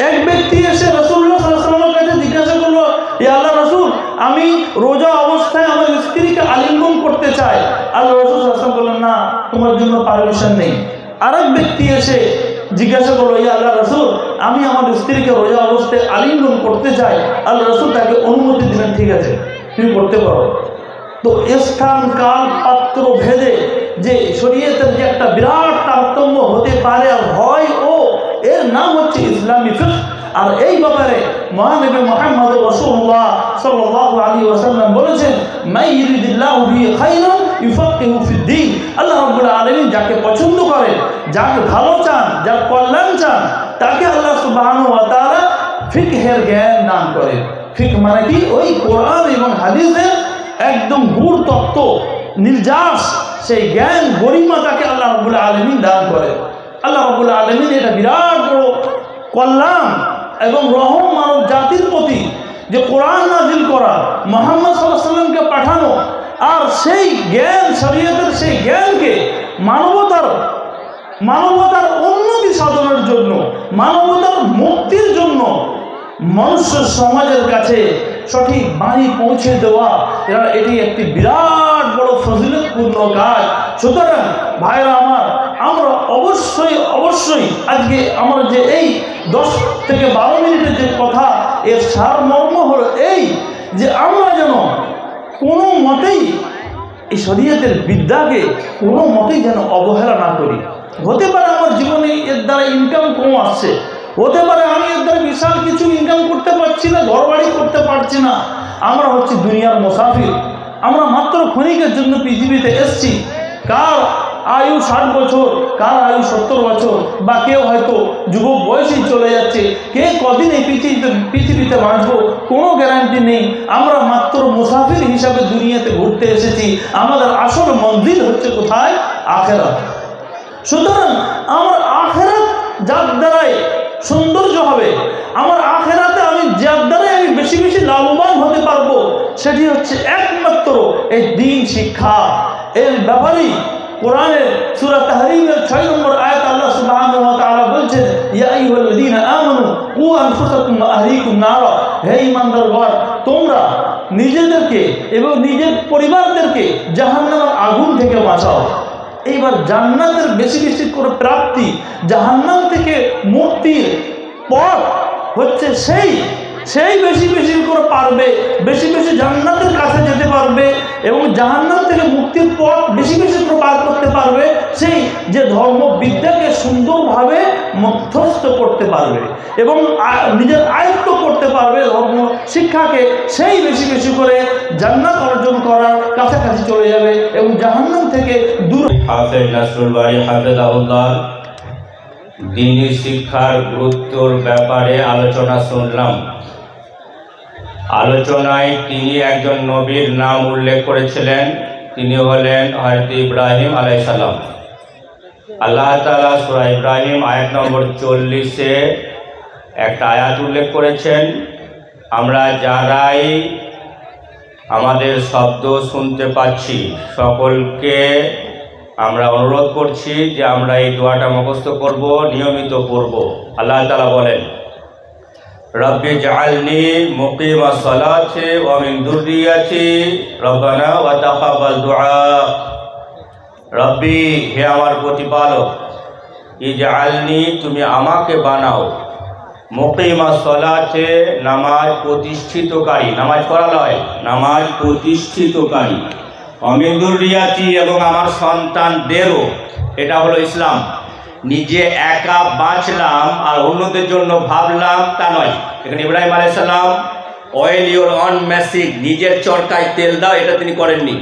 এক ব্যক্তি এসে রাসূলুল্লাহ সাল্লাল্লাহু আলাইহি ওয়াসাল্লামের কাছে জিজ্ঞাসা করলো, ইয়া আল্লাহ রাসূল, আমি রোজা অবস্থায় আমার স্ত্রীকে আলিঙ্গন করতে চাই। আল্লাহ রাসূল সাল্লাল্লাহু আলাইহি ওয়াসাল্লাম বললেন, না, তোমার জন্য পারমিশন নেই। আরেক ব্যক্তি এসে জিজ্ঞাসা করলো, ইয়া আল্লাহ রাসূল, আমি আমার স্ত্রীকে রোজা অবস্থায় আলিঙ্গন করতে চাই। আল্লাহ রাসূল তাকে অনুমতি দিলেন, ঠিক আছে, তুমি করতে পারো। তো স্থান কাল পাত্র ভেদে যে শরীয়তের যে একটা বিরাট তারতম্য হতে পারে আর হয়, এর নাম হচ্ছে ইসলামী ফিকহ। আর এই ব্যাপারে মহানবী মুহাম্মদ রাসূলুল্লাহ সাল্লাল্লাহু আলাইহি ওয়াসাল্লাম বলেছেন, মান ইউরিদিল্লাহু বিহি খায়রান ইউফাক্কিহু ফিদ্দীন। আল্লাহ রাব্বুল আলামিন যাকে পছন্দ করেন, যাকে ভালো চান, যার কল্যাণ চান, তাকে আল্লাহ সুবহানাহু ওয়া তাআলা ফিকহের জ্ঞান দান করেন। ফিকহ মানে কি? ওই কোরআন এবং হাদিসের একদম গূঢ় তত্ত্ব, নির্যাস সেই জ্ঞান গরিমা তাকে আল্লাহ রাব্বুল আলামিন দান করেন। আল্লাহ রাব্বুল আলামিন এটা বিরাট বড় কল্যাণ এবং রহম মানব জাতির প্রতি, যে কোরআন নাজিল করা, মুহাম্মদ সাল্লাল্লাহু আলাইহি ওয়াসাল্লামকে পাঠানো, আর সেই জ্ঞান, শরীয়তের সেই জ্ঞানকে মানবতার উন্নতি সাধনের জন্য, মানবতার মুক্তির জন্য মনুষ্য সমাজের কাছে সঠিক বাণী পৌঁছে দেওয়া, এটি একটি বিরাট বড় ফজিলতপূর্ণ কাজ। সুতরাং ভাইরা আমার, আমরা অবশ্যই আজকে আমরা যে এই 10 থেকে 12 মিনিটের যে কথা, এর সারমর্ম হলো এই যে আমরা যেন কোনো মতেই এই শরীয়তের বিদ্যাকে কোনো মতেই যেন অবহেলা না করি। হতে পারে আমার জীবনে এর দ্বারা ইনকাম কম আসছে, হতে পারে আমি এর দ্বারা বিশাল কিছু ইনকাম করতে পারছি না, ঘরবাড়ি করতে পারছি না। আমরা হচ্ছে দুনিয়ার মুসাফির, আমরা মাত্র ক্ষণিকের জন্য পৃথিবীতে এসেছি। আয়ু 60 বছর, কার আয়ু 70 বছর, বা কেউ হয়তো যুবক বয়সেই চলে যাচ্ছে। কে কদিন এই পৃথিবীতে বাঁচবো কোনো গ্যারান্টি নেই। আমরা মাত্র মুসাফির হিসাবে দুনিয়াতে ঘুরতে এসেছি। আমাদের আসল মন্দির হচ্ছে কোথায়? আখিরাত। সুতরাং আমার আখিরাত যার দ্বারাই সৌন্দর্য হবে, আমার আখিরাতে যার দ্বারাই আমি বেশি বেশি লাভবান হতে পারবো, সেটি হচ্ছে একমাত্র এই দ্বীন শিক্ষা। এর ব্যাপারেই কোরআনের সূরা তাহরীমের 6 নম্বর আয়াত আল্লাহ সুবহানাহু ওয়া তাআলা বলছেন, ইয়া আইয়ুহাল্লাযীনা আমানু কু আনফুসাকুম ওয়া আহলিকুম নারা, হে ঈমানদারগণ, তোমরা নিজেদেরকে এবং নিজের পরিবারদেরকে জাহান্নামের আগুন থেকে বাঁচাও। এইবার জান্নাতের বেশি বেশি করে প্রাপ্তি, জাহান্নাম থেকে মুক্তির পথ হচ্ছে সেই বেশি বেশি করে পারবে, বেশি বেশি জান্নাতের কাছে যেতে পারবে এবং জাহান্নাম থেকে মুক্তির পথ বেশি বেশি করে পার করতে পারবে, সেই যে ধর্মবিদ্যাকে সুন্দরভাবে মধ্যস্থ করতে পারবে এবং নিজের আয়ত্ত করতে পারবে ধর্ম শিক্ষাকে, সেই বেশি বেশি করে জান্নাত অর্জন করার কাছাকাছি চলে যাবে এবং জাহান্নাম থেকে দূর। হাফেজ নাসরুল বারী হাফেজাহুল্লাহ দ্বীনি শিক্ষার গুরুত্বর ব্যাপারে আলোচনা শুনলাম। আলোচনায় তিনি একজন নবীর নাম উল্লেখ করেছিলেন, তিনি হলেন হযরত ইব্রাহিম আলাইহিস সালাম। আল্লাহ তাআলা সূরা ইব্রাহিম আয়াত নম্বর 40-এ একটা আয়াত উল্লেখ করেছেন। আমরা যারাই আমাদের শব্দ শুনতে পাচ্ছি সকলকে আমরা অনুরোধ করছি যে আমরা এই দোয়াটা মুখস্থ করব, নিয়মিত পড়ব। আল্লাহ তাআলা বলেন, রব্বি জাআলনি মুকিমাস সালাতি ওয়া মিন যুররিয়াতি রব্বানা ওয়া তাকাব্বাল দুআ। রব্বি, হে আমার প্রতিপালক, ইজআলনি, তুমি আমাকে বানাও, মুকিমাস সালাতে, নামাজ প্রতিষ্ঠিতকারী, নামাজ পড়া নয়, নামাজ প্রতিষ্ঠিতকারী, ওয়া মিন যুররিয়াতি, এবং আমার সন্তানদেরও। এটা হলো ইসলাম। নিজে একা বাঁচলাম আর অন্যদের জন্য ভাবলাম তা নয়। এখানে ইব্রাহিম আলাইহিস সালাম অয়েল ইওর অন ম্যাসিক, নিজের চরকায় তেল দাও, এটা তিনি করেননি।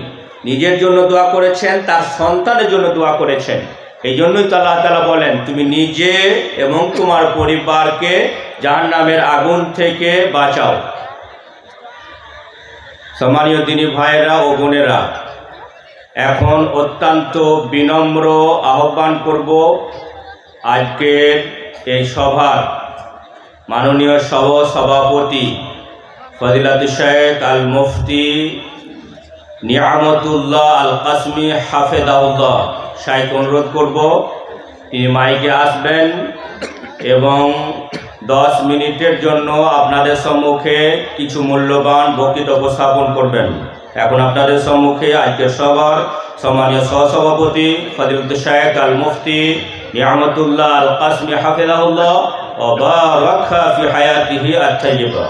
নিজের জন্য দোয়া করেছেন, তার সন্তানের জন্য দোয়া করেছেন। এই জন্যই তো আল্লাহ তাআলা বলেন, তুমি নিজে এবং তোমার পরিবারকে জাহান্নামের আগুন থেকে বাঁচাও। সম্মানীয় দিনী ভাইয়েরা ও বোনেরা, এখন অত্যন্ত বিনম্র আহ্বান করব আজকের এই সভার মাননীয় সভাপতি ফজিলাতুল শেখ আল মুফতি নিয়ামতুল্লাহ আল কাসমি হাফেজাহুল্লাহ শাইখ, অনুরোধ করব তিনি মাইকে আসবেন এবং 10 মিনিটের জন্য আপনাদের সম্মুখে কিছু মূল্যবান বক্তব্য উপস্থাপন করবেন। এখন আপনাদের সম্মুখে আজকের সভার সম্মানীয় সহসভাপতি ফজিলাতুল শেখ আল মুফতি নিয়ামতুল্লাহ আল কাসমি হাফেজাহুল্লাহ ওয়া বারাকা ফি হায়াতিহি আত-তাইয়্যিবা।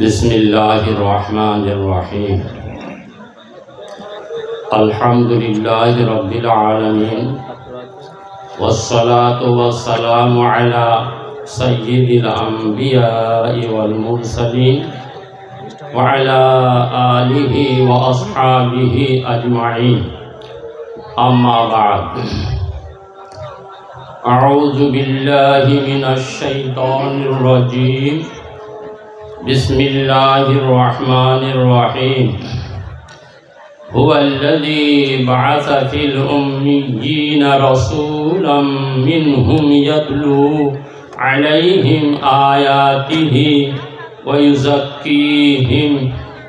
बिस्मिल्लाहिर रहमानिर रहीम। अल्हम्दुलिल्लाहि रब्बिल आलमीन वस्सलातु वस्सलामु अला सय्यिदिल अंबिया'i वल मुरसलीन व अला आलिहि व अस्हाबिहि अजमाइन। अम्मा बाद, अऊज़ु बिल्लाहि मिनश शैतानिर रजीम। बिस्मिल्लाहिर रहमानिर रहीम। हुवल्लज़ी बअस फिल उम्मिय्यीना रसूलन मिनहुम यतलू अलैहिम आयातिहि व युज़क्कीहिम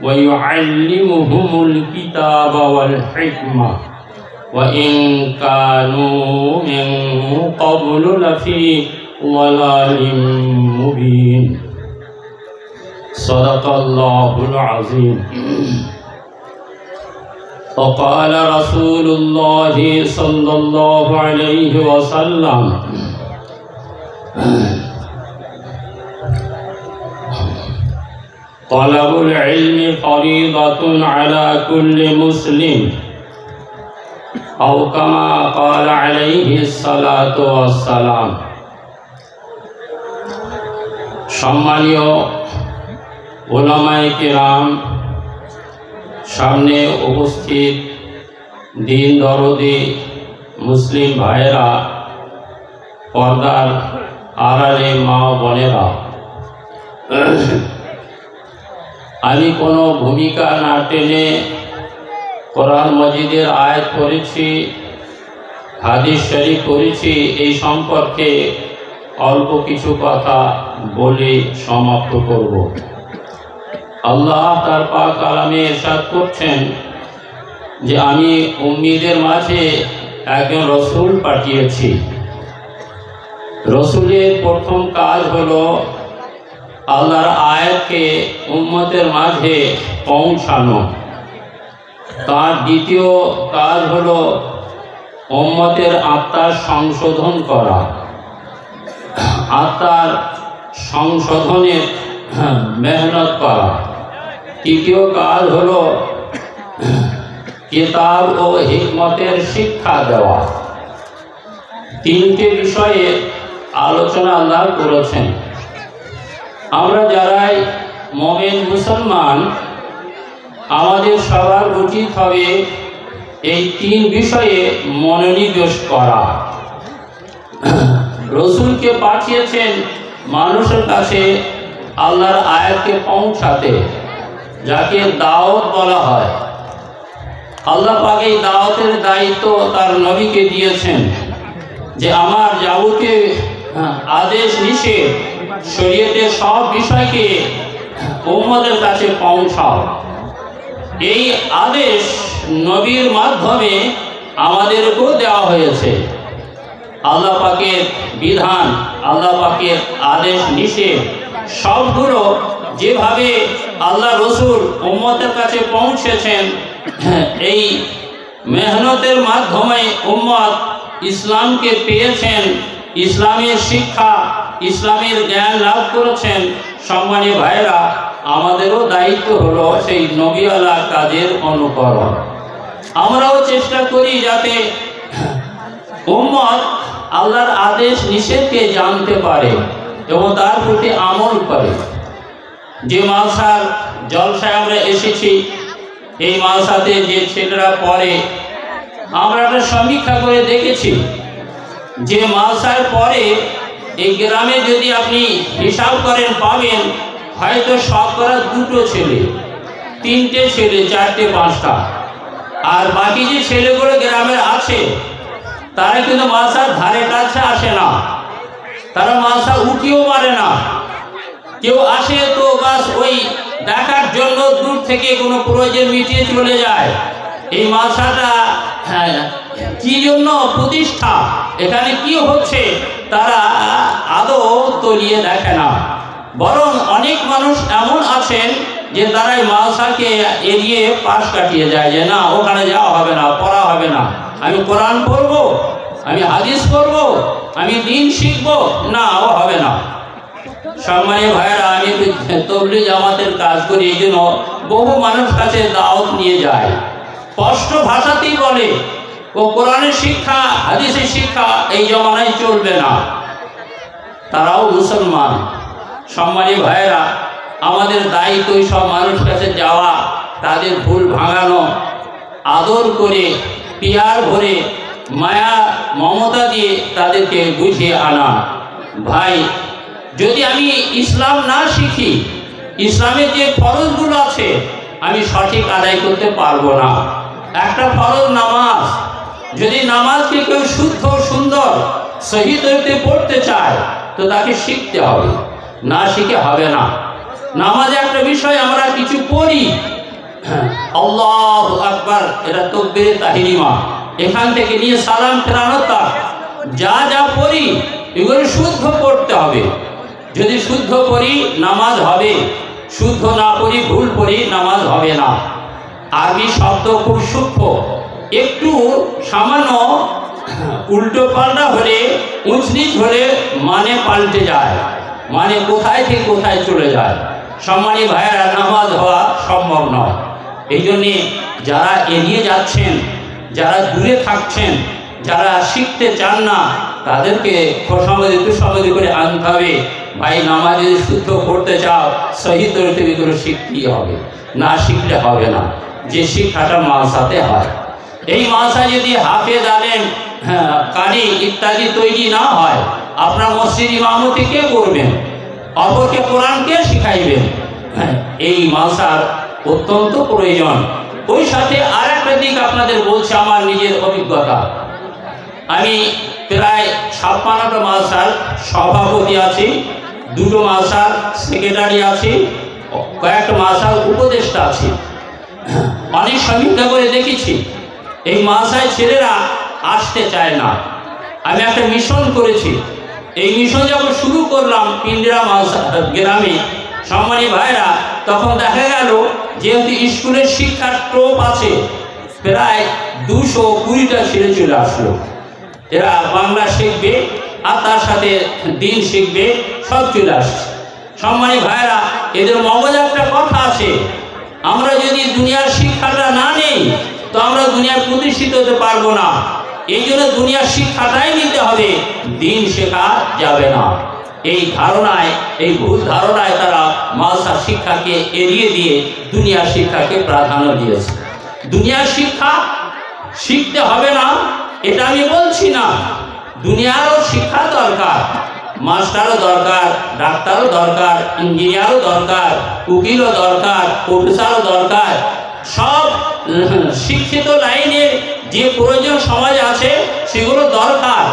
व युअल्लिमुहुमुल किताबा वल हिकमा व इन कानू मिन क़ब्लु लफ़ी ज़लालिम मुबीन। सदक़ल्लाहुल अज़ीम। वक़ाल रसूलुल्लाहि सल्लल्लाहु अलैहि वसल्लम طلب العلم فريضة على كل مسلم أو كما قال عليه الصلاة والسلام। সম্মানীয় উলামায়ে কিরাম, সামনে উপস্থিত দিন দরদি মুসলিম ভাইয়েরা, পর্দার আড়ালে মা বোনেরা, আমি কোনো ভূমিকা না টেনে কোরআন মজিদের আয়াত পড়েছি, হাদিস শরীফ পড়েছি, এই সম্পর্কে অল্প কিছু কথা বলে সমাপ্ত করব। আল্লাহ তার পাক কালামে ইরশাদ করছেন যে আমি উম্মীদের মাঝে একজন রসুল পাঠিয়েছি। রসুলের প্রথম কাজ হলো আল্লাহর আয়াতকে উম্মতের মাঝে পৌঁছানো। তার দ্বিতীয় কাজ হলো উম্মতের আত্মার সংশোধন করা, আত্মার সংশোধনের মেহনত করা। তৃতীয় কাজ হলো কিতাব ও হিকমতের শিক্ষা দেওয়া। তিনটে বিষয়ে আলোচনা আল্লাহ করেছেন। আমরা যারাই মুমিন মুসলমান, আমাদের সবার উচিত হবে এই তিন বিষয়ে মনোনিবেশ করা। রসুলকে পাঠিয়েছেন মানুষের কাছে আল্লাহর আয়াতকে পৌঁছাতে, যাকে দাওয়াত বলা হয়। আল্লাহ পাক এই দাওয়াতের দায়িত্ব তার নবীকে দিয়েছেন যে আমার যাবতীয় আদেশ নিষেধ, শরীয়তের সব বিষয়কে উম্মতের কাছে পৌঁছাও। এই আদেশ নবীর মাধ্যমে আমাদেরকেও দেওয়া হয়েছে। আল্লাহ পাকের বিধান, আল্লাহ পাকের আদেশ নিষেধ সবগুলো যেভাবে আল্লাহ রসুল উম্মতের কাছে পৌঁছেছেন, এই মেহনতের মাধ্যমে উম্মত ইসলামকে পেয়েছেন, ইসলামের শিক্ষা, ইসলামের জ্ঞান লাভ করেছেন। সম্মানীয় ভাইরা, আমাদেরও দায়িত্ব হলো সেই নবীওয়ালা কাজের অনুকরণ। আমরাও চেষ্টা করি যাতে উম্মত আল্লাহর আদেশ নিষেধকে জানতে পারে এবং তার প্রতি আমল করে। যে মাদ্রাসার জলসায় আমরা এসেছি, এই মাদ্রাসাতে যে ছেলেরা পড়ে, আমরা একটা সমীক্ষা করে দেখেছি যে মাদ্রাসার পরে এই গ্রামে যদি আপনি হিসাব করেন পাবেন হয়তো শতকরা 2টো ছেলে, 3টে ছেলে, 4টে 5টা। আর বাকি যে ছেলেগুলো গ্রামের আছে তারা কিন্তু মাদ্রাসার ধারে কাছে আসে না, তারা মাদ্রাসা উঠিও মারে না। কেউ আসে তো বাস ওই দেখার জন্য দূর থেকে কোনো প্রয়োজন মিটিয়ে চলে যায়। এই মাদ্রাসাটা কি জন্য প্রতিষ্ঠা, এখানে কি হচ্ছে, তারা আদৌ তলিয়ে দেখে না। বরং অনেক মানুষ এমন আছেন যে তারা এই মাদ্রাসাকে এড়িয়ে পাশ কাটিয়ে যায়, যে না ওখানে যাওয়া হবে না, পড়া হবে না, আমি কোরআন পড়বো, আমি হাদিস পড়বো, আমি দিন শিখবো, না ও হবে না। সম্মানীয় ভাইয়েরা, আমি তবলিগ জামাতের কাজ করি, এই জন্য বহু মানুষ কাছে দাওয়াত নিয়ে যায়, স্পষ্ট ভাষাতেই বলে ও কোরআনের শিক্ষা, হাদিসের শিক্ষা এই জমানায় চলবে না। তারাও মুসলমান। সম্মানীয় ভাইয়েরা, আমাদের দায়িত্ব ওই সব মানুষের কাছে যাওয়া, তাদের ভুল ভাঙানো, আদর করে পিয়ার ভরে মায়া মমতা দিয়ে তাদেরকে বুঝিয়ে আনা। ভাই, যদি আমি ইসলাম না শিখি, ইসলামের যে ফরজগুলো আছে আমি সঠিক আদায় করতে পারবো না। একটা ফরজ নামাজ, যদি নামাজকে কেউ শুদ্ধ সুন্দর সহি তরিকাতে পড়তে চায় তো তাকে শিখতে হবে, না শিখে হবে না। নামাজে একটা বিষয় আমরা কিছু পড়ি, আল্লাহু আকবার, এটা তাকবীরে তাহরিমা, এখান থেকে নিয়ে সালাম ফেরানো, তা যা যা পড়ি এগুলো শুদ্ধ পড়তে হবে। যদি শুদ্ধ পড়ি নামাজ হবে, শুদ্ধ না পড়ি, ভুল পড়ি, নামাজ হবে না। আরবি শব্দ খুব সূক্ষ্ম, একটু সামান্য উল্টো পাল্টা হলে, উঁচ নিচ হলে মানে পাল্টে যায়, মানে কোথায় থেকে কোথায় চলে যায়। সম্মানী ভাইয়েরা, নামাজ হওয়া সম্ভব নয়। এই জন্যে যারা এগিয়ে যাচ্ছেন, যারা দূরে থাকছেন, যারা শিখতে চান না, তাদেরকে খোসামদি তুসামদি করে আনতে হবে। ভাই, নামাজ যদি শুদ্ধ করতে চাও, সহি তরিকাতে এগুলো শিখতেই হবে, না শিখলে হবে না। যে শিক্ষাটা মাদ্রাসাতে হয়, এই মাদ্রাসা যদি হাফেজ আলেম কারি ইত্যাদি তৈরি না হয়, আপনার মসজিদ ইমামতি কে করবেন? অপরকে কোরআন কে শিখাইবেন? এই মাদ্রাসার অত্যন্ত প্রয়োজন। ওই সাথে আর একটা দিক আপনাদের বলছি, আমার নিজের অভিজ্ঞতা। আমি প্রায় 56টা মাদ্রাসার সভাপতি আছি, 2টো মাদ্রাসার সেক্রেটারি আছি, কয়েকটা মাদ্রাসার উপদেষ্টা আছি। অনেক সমীক্ষা করে দেখেছি এই মাদ্রাসায় ছেলেরা আসতে চায় না। আমি একটা মিশন করেছি। এই মিশন যখন শুরু করলাম পিন্ডিরা মাদ্রাসা গ্রামে, সম্মানী ভাইরা, তখন দেখা গেল যেহেতু স্কুলের শিক্ষার টোপ আছে, প্রায় 220টা ছেলে চলে আসলো। এরা বাংলা শিখবে আর তার সাথে দিন শিখবে, সব চলে আসছে। সম্মানী ভাইরা, এদের মগজে একটা কথা আছে, আমরা যদি দুনিয়ার শিক্ষাটা না নেই তো আমরা দুনিয়ার প্রতিষ্ঠিত হতে পারবো না। এই জন্য দুনিয়ার শিক্ষাটাই নিতে হবে, দিন শেখা যাবে না। এই ধারণায়, এই ভুল ধারণায় তারা মাদ্রাসা শিক্ষাকে এড়িয়ে দিয়ে দুনিয়ার শিক্ষাকে প্রাধান্য দিয়েছে। দুনিয়ার শিক্ষা শিখতে হবে না এটা আমি বলছি না, দুনিয়ারও শিক্ষা দরকার, মাস্টারও দরকার, ডাক্তারও দরকার, ইঞ্জিনিয়ারও দরকার, উকিলও দরকার, প্রফেসরও দরকার। সব শিক্ষিত লাইনে যে প্রয়োজন সমাজে আছে সেগুলো দরকার,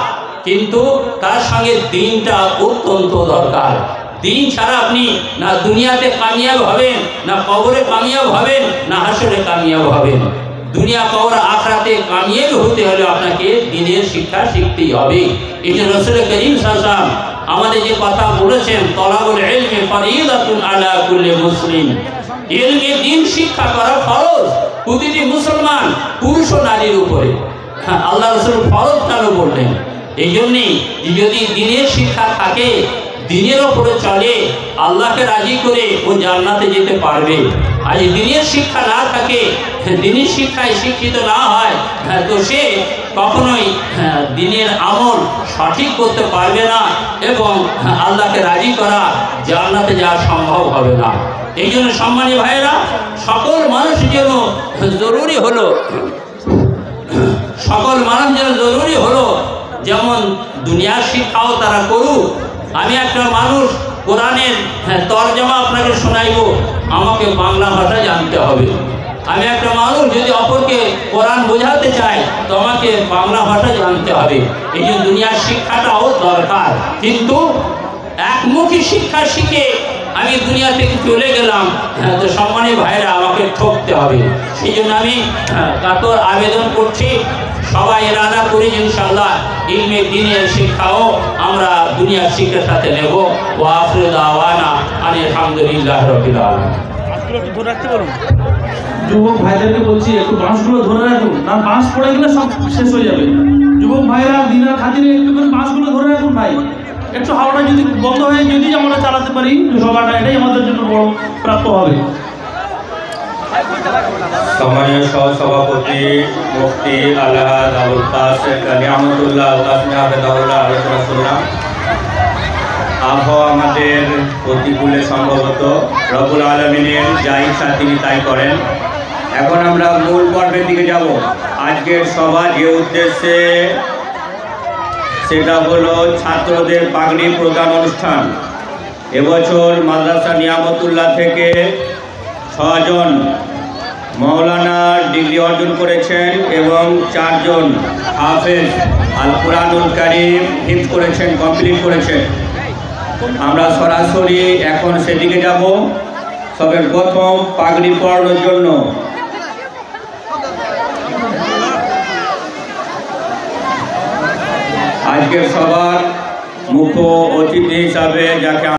কিন্তু তার সঙ্গে দিনটা অত্যন্ত দরকার। দিন ছাড়া আপনি না দুনিয়াতে কামিয়াব হবেন, না কবরে কামিয়াব হবেন, না হাসরে কামিয়াব হবেন। দুনিয়া কবর আখরাতে কামিয়াব হতে হলে আপনাকে দিনের শিক্ষা শিখতেই হবে। এই যে রাসূল করিম সাল্লাল্লাহু আলাইহি ওয়াসাল্লাম আমাদের যে কথা বলেছেন, তলাবুল ইলমি ফরিদাতুন আলা কুল্লি মুসলিম, ইলমে দিন শিক্ষা করা ফরজ প্রতিটি মুসলমান পুরুষ ও নারীর উপরে। আল্লাহ রাসূল ফরজ কেন বললেন? এই জন্যেই যদি দিনের শিক্ষা থাকে, দিনের ওপরে চলে, আল্লাহকে রাজি করে ও জান্নাতে যেতে পারবে। আর দিনের শিক্ষা না থাকে, দিনের শিক্ষায় শিক্ষিত না হয়, তো সে কখনোই দিনের আমল সঠিক করতে পারবে না এবং আল্লাহকে রাজি করা, জান্নাতে যাওয়া সম্ভব হবে না। এই জন্য সম্মানী ভাইয়েরা, সকল মানুষের জন্য জরুরি হলো, সকল মানুষের জন্য জরুরি হলো যেমন দুনিয়ার শিক্ষাও তারা করুক। আমি একটা মানুষ, কোরআনের তরজমা আপনাকে শোনাইব, আমাকে বাংলা ভাষা জানতে হবে। আমি একটা মানুষ যদি অপরকে কোরআন বোঝাতে চাই তো আমাকে বাংলা ভাষা জানতে হবে। এই যে দুনিয়ার শিক্ষাটাও দরকার, কিন্তু একমুখী শিক্ষা শিখে আমি দুনিয়া থেকে চলে গেলাম, তো সম্মানী ভাইরা আমাকে ঠকতে হবে। সেই জন্য আমি কাতর আবেদন করছি, সবাই ইরাদা করি ইনশাআল্লাহ ইলমে দ্বীনের শিক্ষাও আমরা দুনিয়ার শিক্ষার সাথে নেব। ওয়া আখিরু দাওয়ানা আলহামদুলিল্লাহি রাব্বিল আলামিন। যুবক ভাইদেরকে বলছি একটু বাঁশগুলো ধরে রাখুন, না বাঁশ পড়ে গেলে সব শেষ হয়ে যাবে। যুবক ভাইরা দিনের খাতিরে একটু করে বাঁশগুলো ধরে রাখুন ভাই। একটু হাওড়া যদি বন্ধ হয়ে যদি আমরা চালাতে পারি সভাটা, এটাই আমাদের জন্য বড় প্রাপ্য হবে। সম্মানীয় সহসভাপতি মুফতি আলহাজ আবুল কাসেম নিয়ামতুল্লাহ হাফেজাহুল্লাহ আলোচনা শুনলাম। আবহাওয়া আমাদের প্রতিকূলে সম্ভবত রব্বুল আলামিনের যা ইচ্ছা তিনি তাই করেন। এখন আমরা মূল পর্বের দিকে যাব। আজকের সভা যে উদ্দেশ্যে, সেটা হলো ছাত্রদের পাগড়ি প্রদান অনুষ্ঠান। এবছর মাদ্রাসা নিয়ামতুল্লাহ থেকে 6 জন মৌলানার ডিগ্রি অর্জন করেছেন এবং 4 জন হাফেজ আল কুরআনুল কারীম হিফজ করেছেন, কমপ্লিট করেছেন। আমরা সরাসরি এখন সেদিকে যাব। সবের প্রথম পাগড়ি পরানোর জন্য আজকের সবার মুখ্য অতিথি হিসাবে যাকে